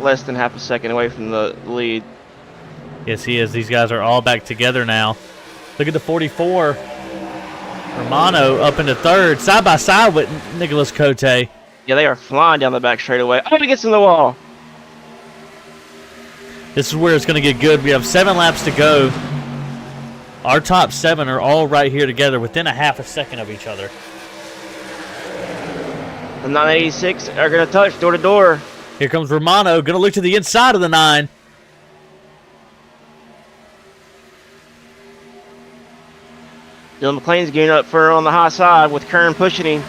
less than half a second away from the lead. Yes, he is. These guys are all back together now. Look at the 44. Romano up into third, side by side with Nicholas Cote. Yeah, they are flying down the back straightaway. Oh, he gets in the wall. This is where it's going to get good. We have 7 laps to go. Our top 7 are all right here together within a half a second of each other. The 986 are going to touch door to door. Here comes Romano, going to look to the inside of the 9. Dylan McLean's getting up for on the high side with Kern pushing him.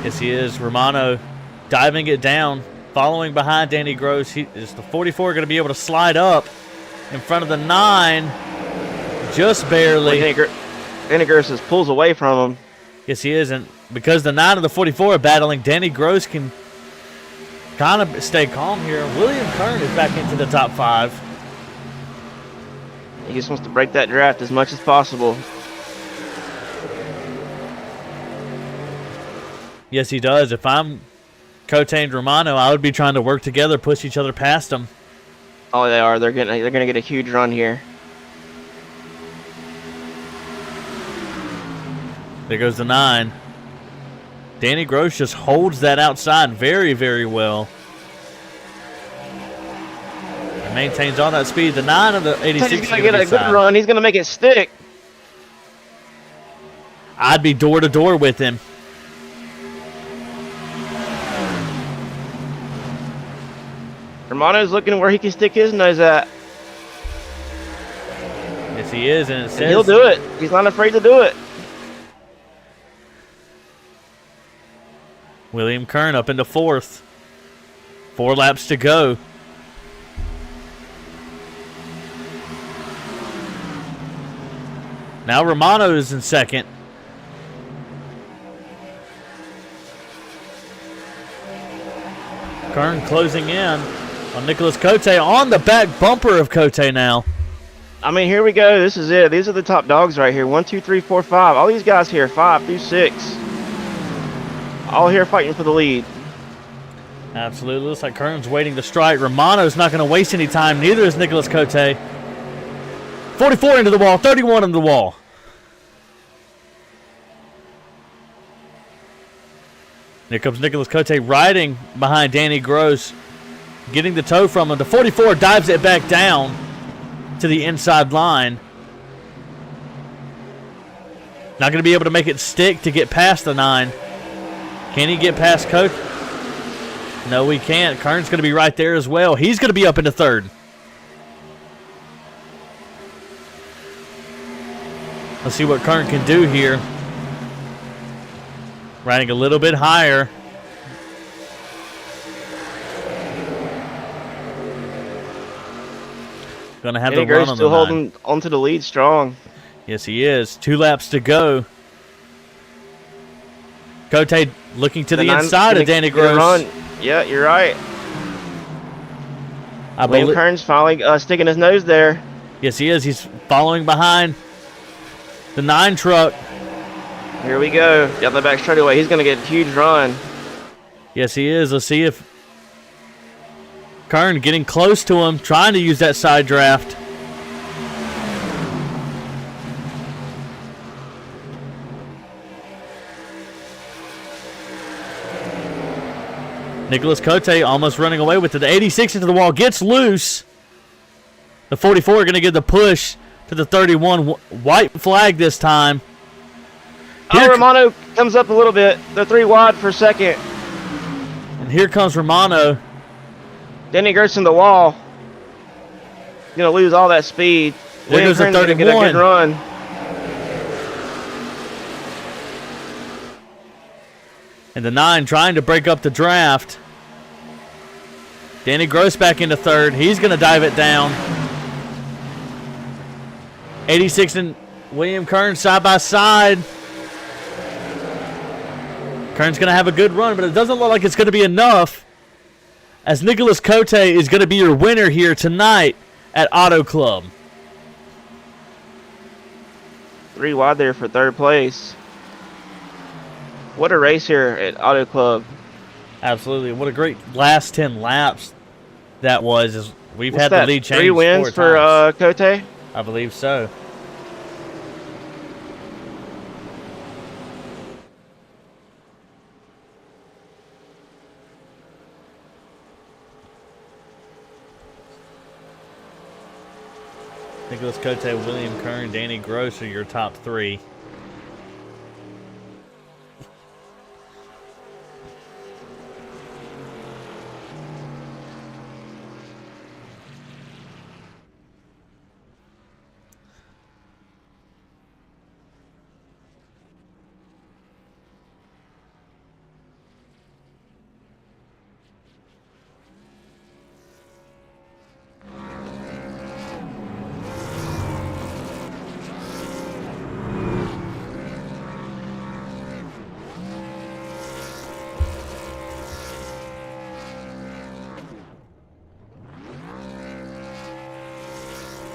Yes, he is. Romano diving it down, following behind Danny Gross. Is the 44 going to be able to slide up in front of the 9? Just barely. Danny Gross just pulls away from him. Yes, he is. And because the 9 and the 44 are battling, Danny Gross can kind of stay calm here. William Kern is back into the top 5. He just wants to break that draft as much as possible. Yes, he does. If I'm Cote and Romano, I would be trying to work together, push each other past them. Oh, they are. They're gonna get a huge run here. There goes the 9. Danny Gross just holds that outside very, very well. And maintains all that speed. The 9 of the 86 He's gonna get a good run. He's gonna make it stick. I'd be door to door with him. Romano's looking where he can stick his nose at. Yes, he is, and it says he'll do it. He's not afraid to do it. William Kern up into 4th. 4 laps to go. Now Romano is in 2nd. Kern closing in on Nicholas Cote on the back bumper of Cote now. I mean, here we go. This is it. These are the top dogs right here. 1, 2, 3, 4, 5. All these guys here, 5 through 6. All here fighting for the lead. Absolutely. Looks like Kern's waiting to strike. Romano's not going to waste any time. Neither is Nicholas Cote. 44 into the wall. 31 into the wall. Here comes Nicholas Cote riding behind Danny Gross. Getting the toe from him. The 44 dives it back down to the inside line. Not going to be able to make it stick to get past the 9. Can he get past Cote? No, we can't. Kern's going to be right there as well. He's going to be up into 3rd. Let's see what Kern can do here. Riding a little bit higher. Gonna have Danny the run Gross on still the 9. holding onto the lead strong. Yes, he is. 2 laps to go. Cote looking to the inside of Danny Gross. Run. Yeah, you're right. William Kern's finally sticking his nose there. Yes, he is. He's following behind the 9 truck. Here we go. Down the back straightaway. He's going to get a huge run. Yes, he is. Let's see if Kern getting close to him, trying to use that side draft. Nicholas Cote almost running away with it. The 86 into the wall, gets loose. The 44 are going to get the push to the 31. White flag this time. Here Romano comes up a little bit. They're 3 wide for second. And here comes Romano. Danny Gross in the wall. Going to lose all that speed. There goes the 31. Get a good run. And the 9 trying to break up the draft. Danny Gross back into 3rd. He's going to dive it down. 86 and William Kern side by side. Kern's going to have a good run, but it doesn't look like it's going to be enough, as Nicholas Cote is going to be your winner here tonight at Auto Club. 3 wide there for 3rd place. What a race here at Auto Club. Absolutely. What a great last 10 laps that was. We've What's had that, the lead change 3 wins 4 for times. Cote? I believe so. Nicholas Cote, William Kern, Danny Gross are your top 3.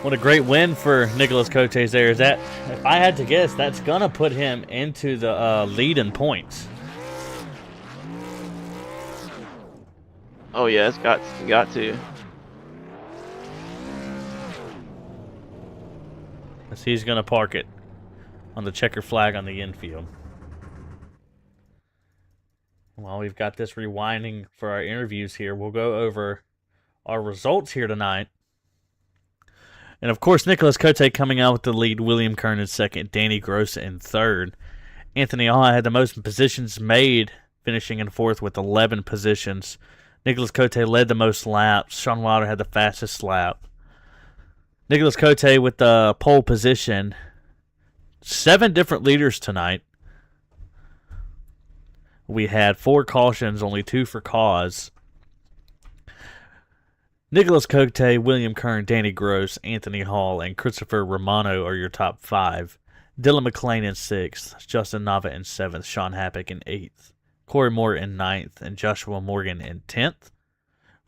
What a great win for Nicholas Cotes there. Is that, if I had to guess, that's going to put him into the lead in points. Oh, yeah, it's got to. As he's going to park it on the checker flag on the infield. While we've got this rewinding for our interviews here, we'll go over our results here tonight. And, of course, Nicholas Cote coming out with the lead, William Kern in 2nd, Danny Gross in 3rd. Anthony Hall had the most positions made, finishing in 4th with 11 positions. Nicholas Cote led the most laps. Sean Wilder had the fastest lap. Nicholas Cote with the pole position. 7 different leaders tonight. We had 4 cautions, only 2 for cause. Nicholas Cote, William Kern, Danny Gross, Anthony Hall, and Christopher Romano are your top 5. Dylan McClain in 6th, Justin Nava in 7th, Sean Happick in 8th, Corey Moore in 9th, and Joshua Morgan in 10th.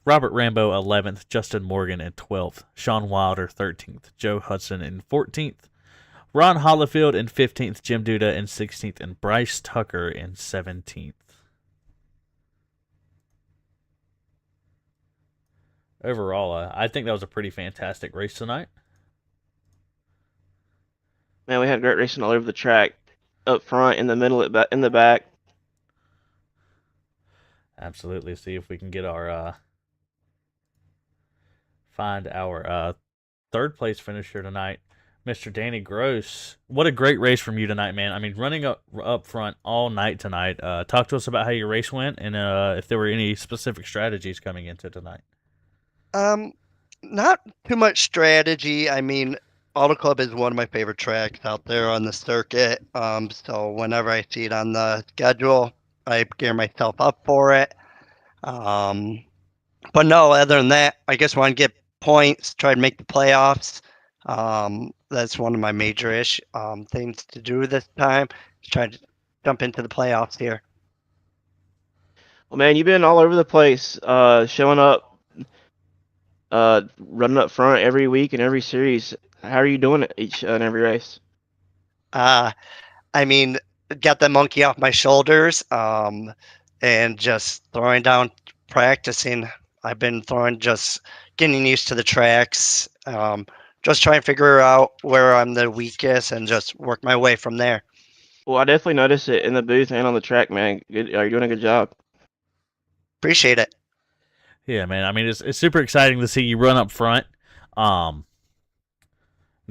Robert Rambo 11th, Justin Morgan in 12th, Sean Wilder 13th, Joe Hudson in 14th, Ron Hollifield in 15th, Jim Duda in 16th, and Bryce Tucker in 17th. Overall, I think that was a pretty fantastic race tonight. Man, we had great racing all over the track. Up front, in the middle, in the back. Absolutely. See if we can get our find our 3rd place finisher tonight, Mr. Danny Gross. What a great race from you tonight, man. I mean, running up front all night tonight. Talk to us about how your race went and if there were any specific strategies coming into tonight. Not too much strategy. I mean, Auto Club is one of my favorite tracks out there on the circuit. So whenever I see it on the schedule, I gear myself up for it. But no, other than that, I just want to get points, try to make the playoffs. That's one of my major things to do this time. Try to jump into the playoffs here. Well, man, you've been all over the place, showing up, running up front every week and every series. How are you doing it each and every race? I mean, got the monkey off my shoulders, and just throwing down, practicing. I've been throwing, just getting used to the tracks, just trying to figure out where I'm the weakest and just work my way from there. Well, I definitely noticed it in the booth and on the track, man. Good, you're doing a good job. Appreciate it. Yeah, man. I mean, it's super exciting to see you run up front.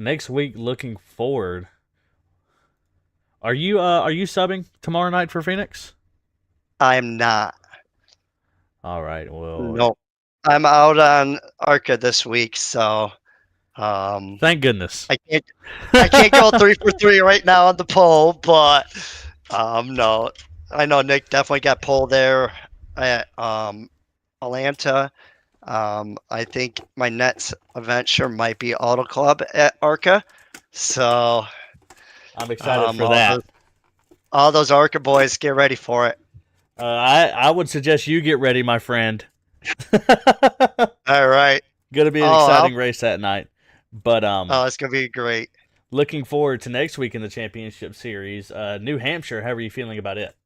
Next week, looking forward. Are you subbing tomorrow night for Phoenix? I'm not. All right. Well, No, I'm out on ARCA this week, so thank goodness. I can't go 3 for 3 right now on the pole, but no, I know Nick definitely got pole there at Atlanta. I think my next adventure might be Auto Club at ARCA, so I'm excited for that. All those ARCA boys, get ready for it. I would suggest you get ready, my friend. All right. Gonna be an exciting race that night. But it's gonna be great. Looking forward to next week in the championship series. New Hampshire, how are you feeling about it?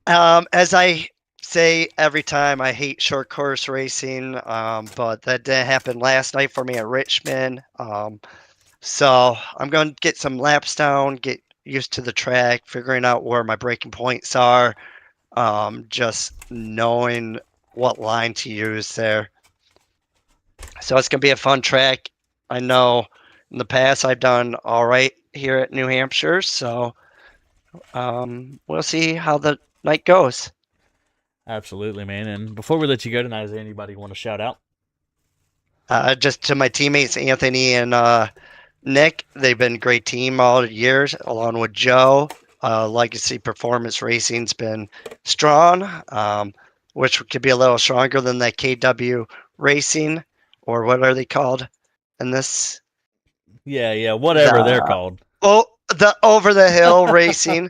As I say every time, I hate short course racing, but that didn't happen last night for me at Richmond. So I'm going to get some laps down, get used to the track, figuring out where my braking points are, just knowing what line to use there. So it's going to be a fun track. I know in the past I've done all right here at New Hampshire, so we'll see how the night goes. Absolutely, man. And before we let you go tonight, is there anybody you want to shout out? Just to my teammates, Anthony and Nick. They've been a great team all years, along with Joe. Legacy Performance Racing's been strong, which could be a little stronger than that KW Racing, or what are they called in this? Yeah, whatever they're called. Oh, the Over the Hill Racing.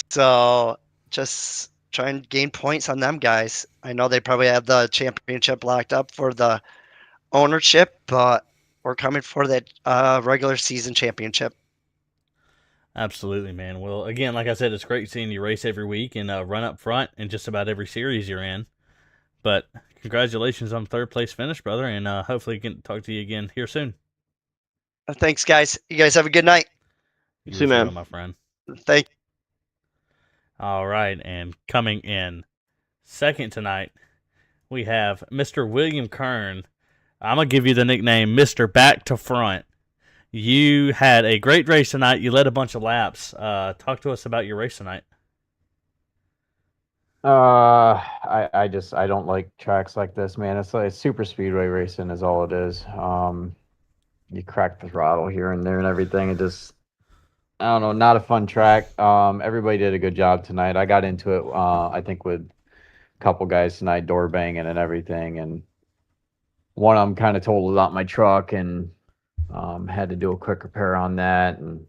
So just try and gain points on them guys. I know they probably have the championship locked up for the ownership, but we're coming for that regular season championship. Absolutely, man. Well, again, like I said, it's great seeing you race every week and run up front in just about every series you're in. But congratulations on third place finish, brother, and hopefully we can talk to you again here soon. Thanks, guys. You guys have a good night. You too, man. My friend. Thank you. All right, and coming in second tonight, we have Mr. William Kern. I'm going to give you the nickname Mr. Back to Front. You had a great race tonight. You led a bunch of laps. Talk to us about your race tonight. I don't like tracks like this, man. It's like super speedway racing is all it is. You crack the throttle here and there and everything. It just, I don't know, not a fun track. Everybody did a good job tonight. I got into it, I think with a couple guys tonight, door banging and everything, and one of them kind of totaled about my truck and had to do a quick repair on that. And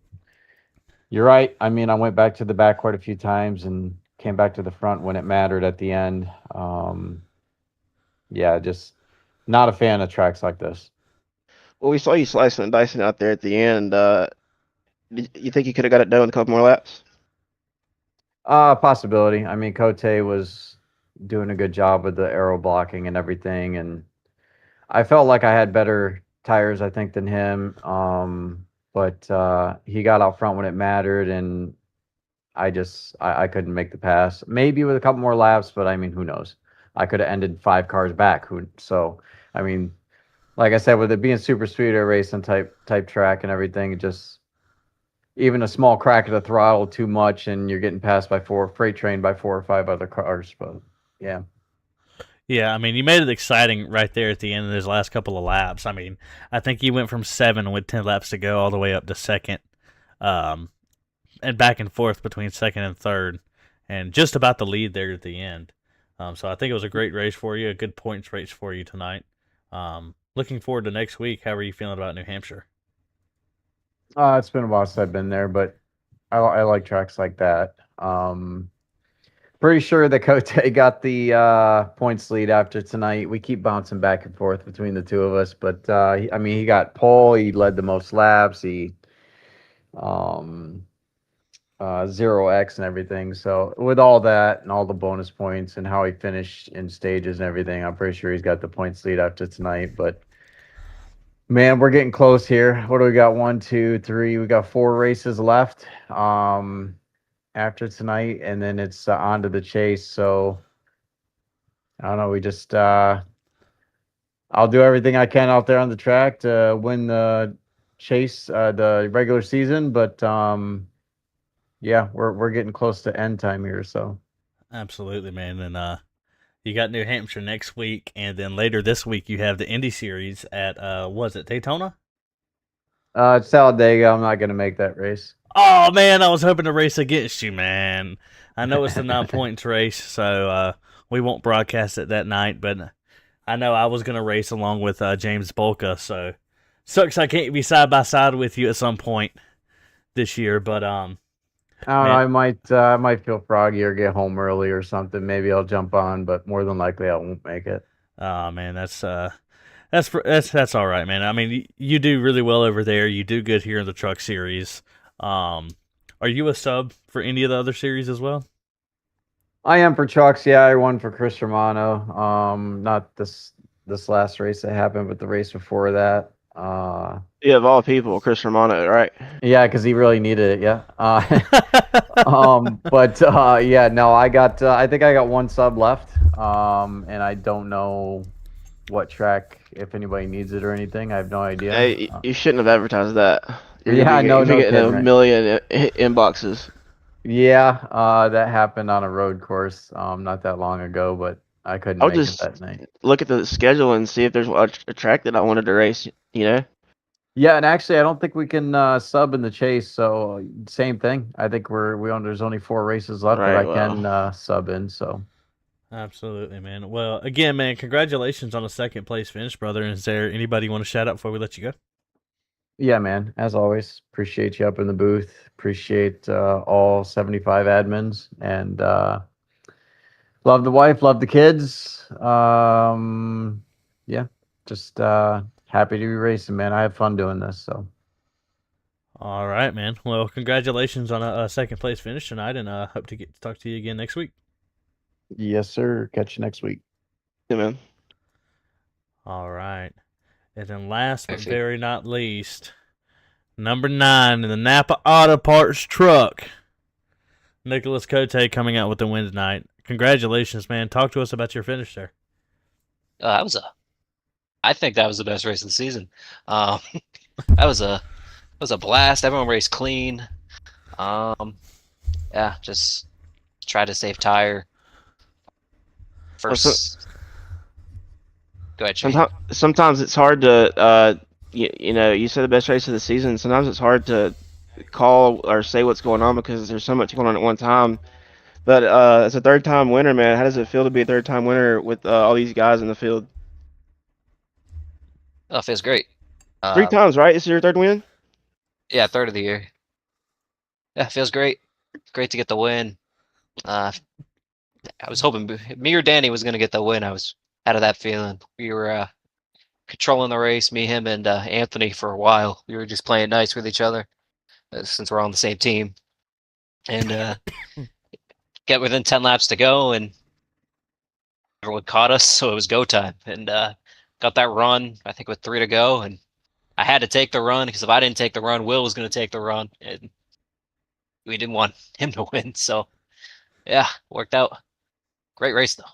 you're right. I mean, I went back to the back quite a few times and came back to the front when it mattered at the end. Yeah, just not a fan of tracks like this. Well, we saw you slicing and dicing out there at the end. You think you could have got it done with a couple more laps? Possibility. I mean, Cote was doing a good job with the aero blocking and everything, and I felt like I had better tires, I think, than him. But he got out front when it mattered, and I couldn't make the pass. Maybe with a couple more laps, but I mean, who knows? I could have ended 5 cars back. So I mean, like I said, with it being super speedway racing type track and everything, it just, even a small crack of the throttle too much, and you're getting passed by freight train by 4 or 5 other cars. But yeah. Yeah, I mean, you made it exciting right there at the end of those last couple of laps. I mean, I think you went from 7 with 10 laps to go all the way up to second, um, and back and forth between second and third, and just about the lead there at the end. So I think it was a great race for you, a good points race for you tonight. Looking forward to next week. How are you feeling about New Hampshire? It's been a while since I've been there, but I like tracks like that. Pretty sure that Cote got the points lead after tonight. We keep bouncing back and forth between the two of us, but I mean, he got pole. He led the most laps. He um 0x and everything. So with all that and all the bonus points and how he finished in stages and everything, I'm pretty sure he's got the points lead after tonight. But man, we're getting close here. What do we got? 1, 2, 3. We got 4 races left. After tonight, and then it's on to the chase. So I don't know. We just I'll do everything I can out there on the track to win the chase, the regular season. But yeah, we're getting close to end time here. So Absolutely, man. And you got New Hampshire next week, and then later this week you have the Indy Series at was it Daytona? it's Talladega. I'm not gonna make that race. Oh man, I was hoping to race against you, man. I know it's the 9 points race, so we won't broadcast it that night. But I know I was gonna race along with James Bolka, so sucks I can't be side by side with you at some point this year. But I don't man. know. I might feel froggy or get home early or something. Maybe I'll jump on, but more than likely I won't make it. Oh man, that's all right, man. I mean, you do really well over there. You do good here in the Truck Series. Are you a sub for any of the other series as well? I am for trucks. Yeah, I won for Chris Romano. Not this last race that happened, but the race before that. Yeah, of all people, Chris Romano, right? Yeah, because he really needed it. Yeah. But yeah, no, I got. I think I got 1 sub left. And I don't know what track, if anybody needs it or anything. I have no idea. Hey, you shouldn't have advertised that. Yeah, I know. You're No getting kidding, a right? million inboxes. Yeah, that happened on a road course not that long ago, but I couldn't I'll make it just that night. look at the schedule and see if there's a track that I wanted to race. You know? Yeah, and actually, I don't think we can sub in the chase. So same thing. I think there's only 4 races left that Right, I can sub in. So Absolutely, man. Well, again, man, congratulations on a second place finish, brother. Is there anybody you want to shout out before we let you go? yeah, man. As always, appreciate you up in the booth. Appreciate all 75 admins, and love the wife, love the kids. Yeah, just happy to be racing, man. I have fun doing this. So All right, man. Well, congratulations on a second place finish tonight, and hope to get to talk to you again next week. yes, sir. Catch you next week. Yeah, man. All right. And then last but Actually- very not least, number 9 in the Napa Auto Parts truck, Nicholas Cote coming out with the win tonight. Congratulations, man. Talk to us about your finish there. I think that was the best race of the season. That was a blast. Everyone raced clean. Yeah, just try to save tire. First, go ahead, Shane. Sometimes it's hard to you know, you said the best race of the season. Sometimes it's hard to call or say what's going on because there's so much going on at one time. But as a 3rd-time winner, man, how does it feel to be a 3rd-time winner with all these guys in the field? Oh, it feels great. 3 times, right? This is your 3rd win? Yeah, 3rd of the year. Yeah, it feels great. Great to get the win. I was hoping me or Danny was going to get the win. I was out of that feeling. We were controlling the race, me, him, and Anthony for a while. We were just playing nice with each other since we're on the same team. And get within 10 laps to go, and everyone caught us, so it was go time. And got that run, I think, with 3 to go, and I had to take the run because if I didn't take the run, Will was going to take the run, and we didn't want him to win. So, yeah, worked out. Great race, though.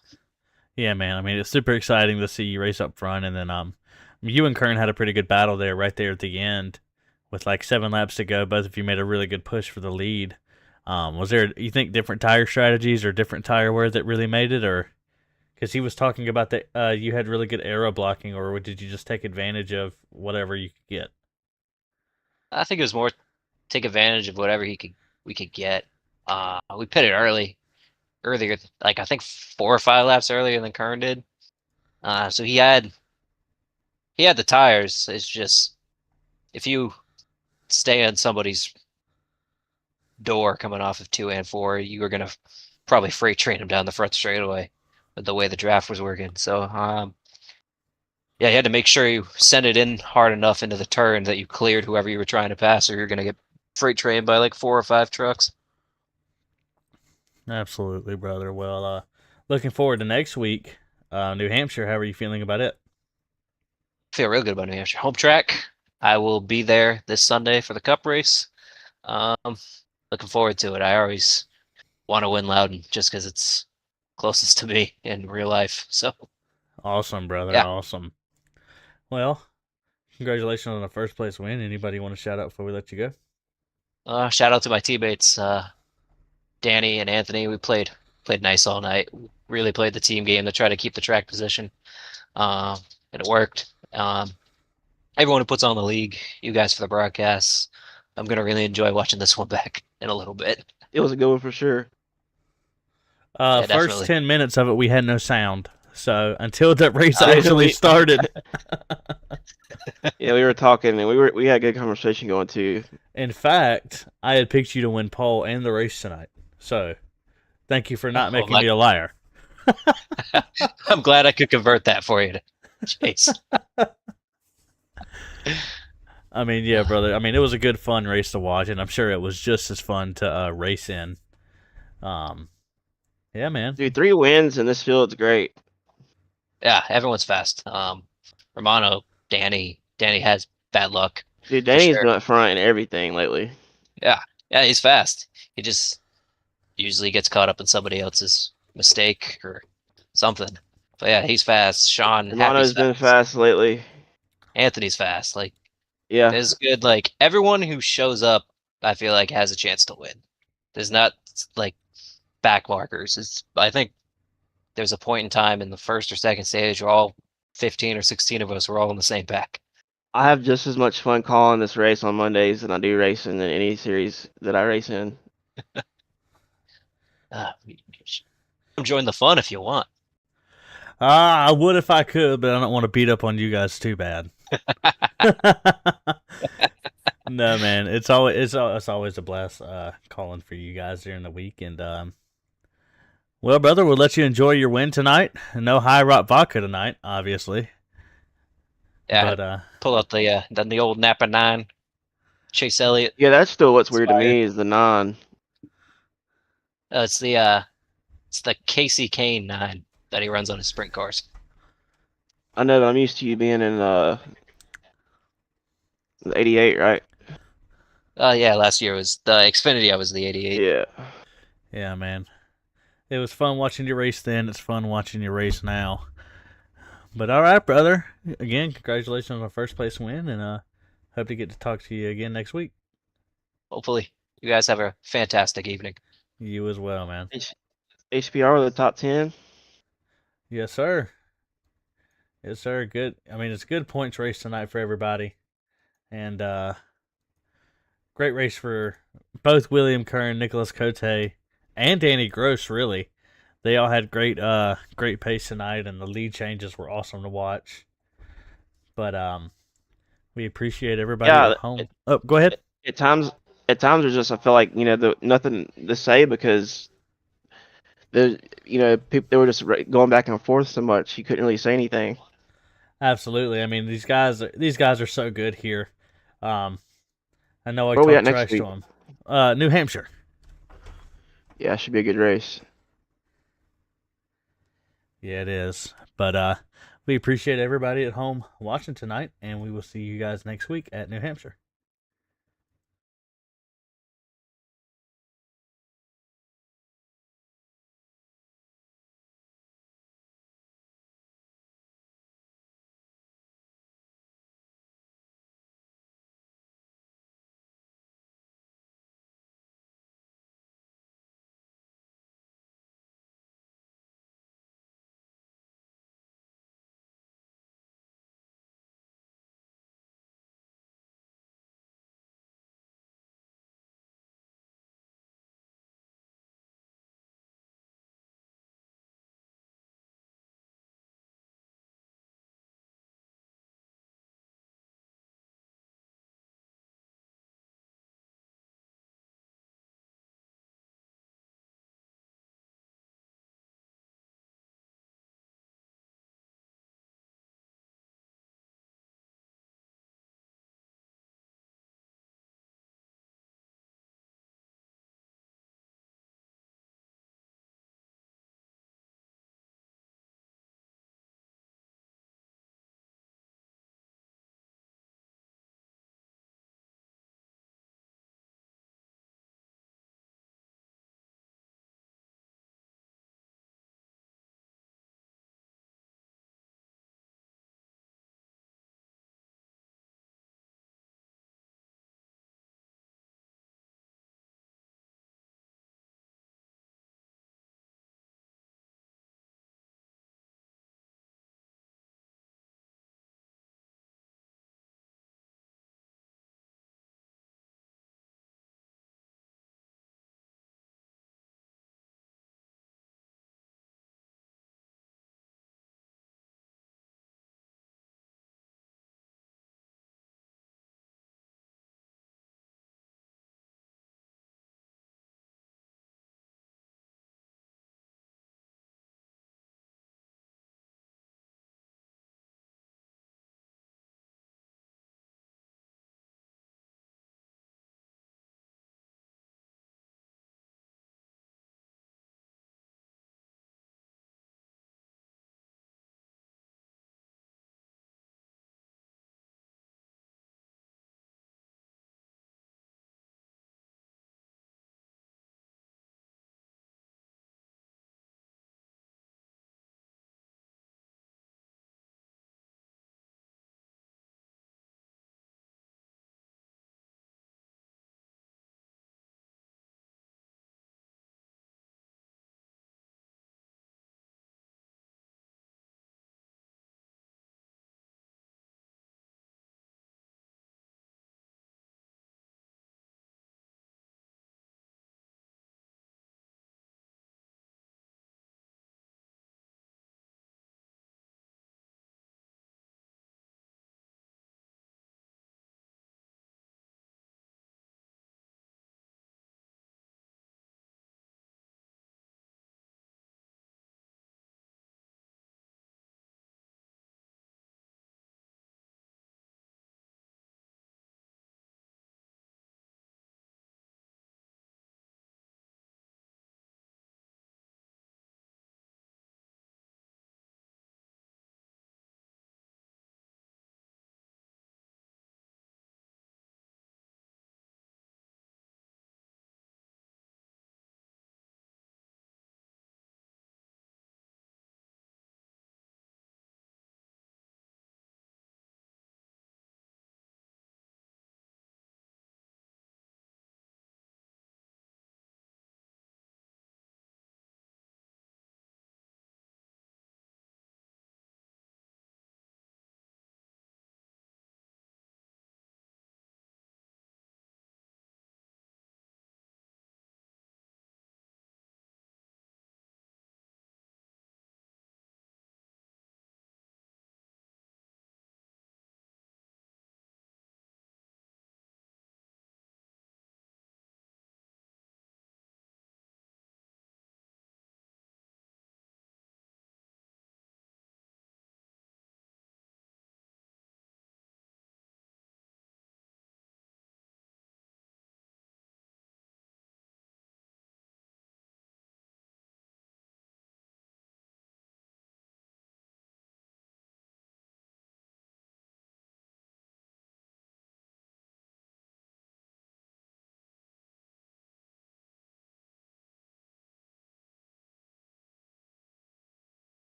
Yeah, man. I mean, it's super exciting to see you race up front, and then you and Kern had a pretty good battle there, right there at the end, with like 7 laps to go. Both of you made a really good push for the lead. Was there, you think, different tire strategies or different tire wear that really made it, or Because he was talking about that you had really good aero blocking, or did you just take advantage of whatever you could get? I think it was more take advantage of whatever we could get. We pitted earlier, like I think 4 or 5 laps earlier than Kern did. So he had the tires. It's just if you stay on somebody's door coming off of 2 and 4, you were gonna probably freight train him down the front straightaway with the way the draft was working. So yeah, you had to make sure you sent it in hard enough into the turn that you cleared whoever you were trying to pass, or you're gonna get freight trained by like 4 or 5 trucks. Absolutely, brother. Well, looking forward to next week. New Hampshire, how are you feeling about it? Feel real good about New Hampshire home track. I will be there this Sunday for the Cup race. Looking forward to it. I always want to win Loudon just because it's closest to me in real life. So Awesome, brother. Yeah. Awesome. Well, congratulations on the first place win. Anybody want to shout out before we let you go? Shout out to my teammates, Danny and Anthony. We played nice all night. Really played the team game to try to keep the track position, and it worked. Everyone who puts on the league, you guys for the broadcasts. I'm gonna really enjoy watching this one back in a little bit. It was a good one for sure. First definitely. 10 minutes of it, we had no sound. So until that race Oh, actually really? started. Yeah, we were talking and we had a good conversation going too. In fact, I had picked you to win pole and the race tonight. So thank you for not making me a liar. I'm glad I could convert that for you, Chase. I mean, yeah, brother. I mean, it was a good, fun race to watch, and I'm sure it was just as fun to race in. Yeah, man. Dude, 3 wins in this field's great. Yeah, everyone's fast. Romano, Danny has bad luck. Dude, Danny's sure. been up front and everything lately. Yeah, he's fast. He just usually gets caught up in somebody else's mistake or something. But yeah, he's fast. Sean, Romano's been fast lately. Anthony's fast. Like, Yeah. it's good. Like, everyone who shows up, I feel like has a chance to win. There's not like back markers. I think there's a point in time in the first or second stage where all 15 or 16 of us were all in the same pack. I have just as much fun calling this race on Mondays than I do racing in any series that I race in. Come join the fun if you want. I would if I could, but I don't want to beat up on you guys too bad. No, man, it's always a blast calling for you guys during the week. And well, brother, we'll let you enjoy your win tonight. No high rock vodka tonight, obviously. Yeah, but pull out the old Napa 9, Chase Elliott. Yeah, that's still what's weird to me is the 9. It's the Casey Kane 9 that he runs on his sprint cars. I know, but I'm used to you being in the 88, right? Yeah, last year was the Xfinity. I was the 88. Yeah. Yeah, man. It was fun watching you race then. It's fun watching you race now. But all right, brother. Again, congratulations on the first place win, and hope to get to talk to you again next week. Hopefully, you guys have a fantastic evening. You as well, man. HVRL the top 10. Yes, sir. Yes, sir. Good. I mean, it's a good points race tonight for everybody, and great race for both William Kern, Nicholas Cote, and Danny Gross. Really, they all had great pace tonight, and the lead changes were awesome to watch. But we appreciate everybody at home. Go ahead. At times, there's just I feel like nothing to say because people they were just going back and forth so much you couldn't really say anything. Absolutely. I mean, these guys are so good here. I know I Where we at talked next trash to them. New Hampshire. Yeah, it should be a good race. Yeah, it is. But we appreciate everybody at home watching tonight, and we will see you guys next week at New Hampshire.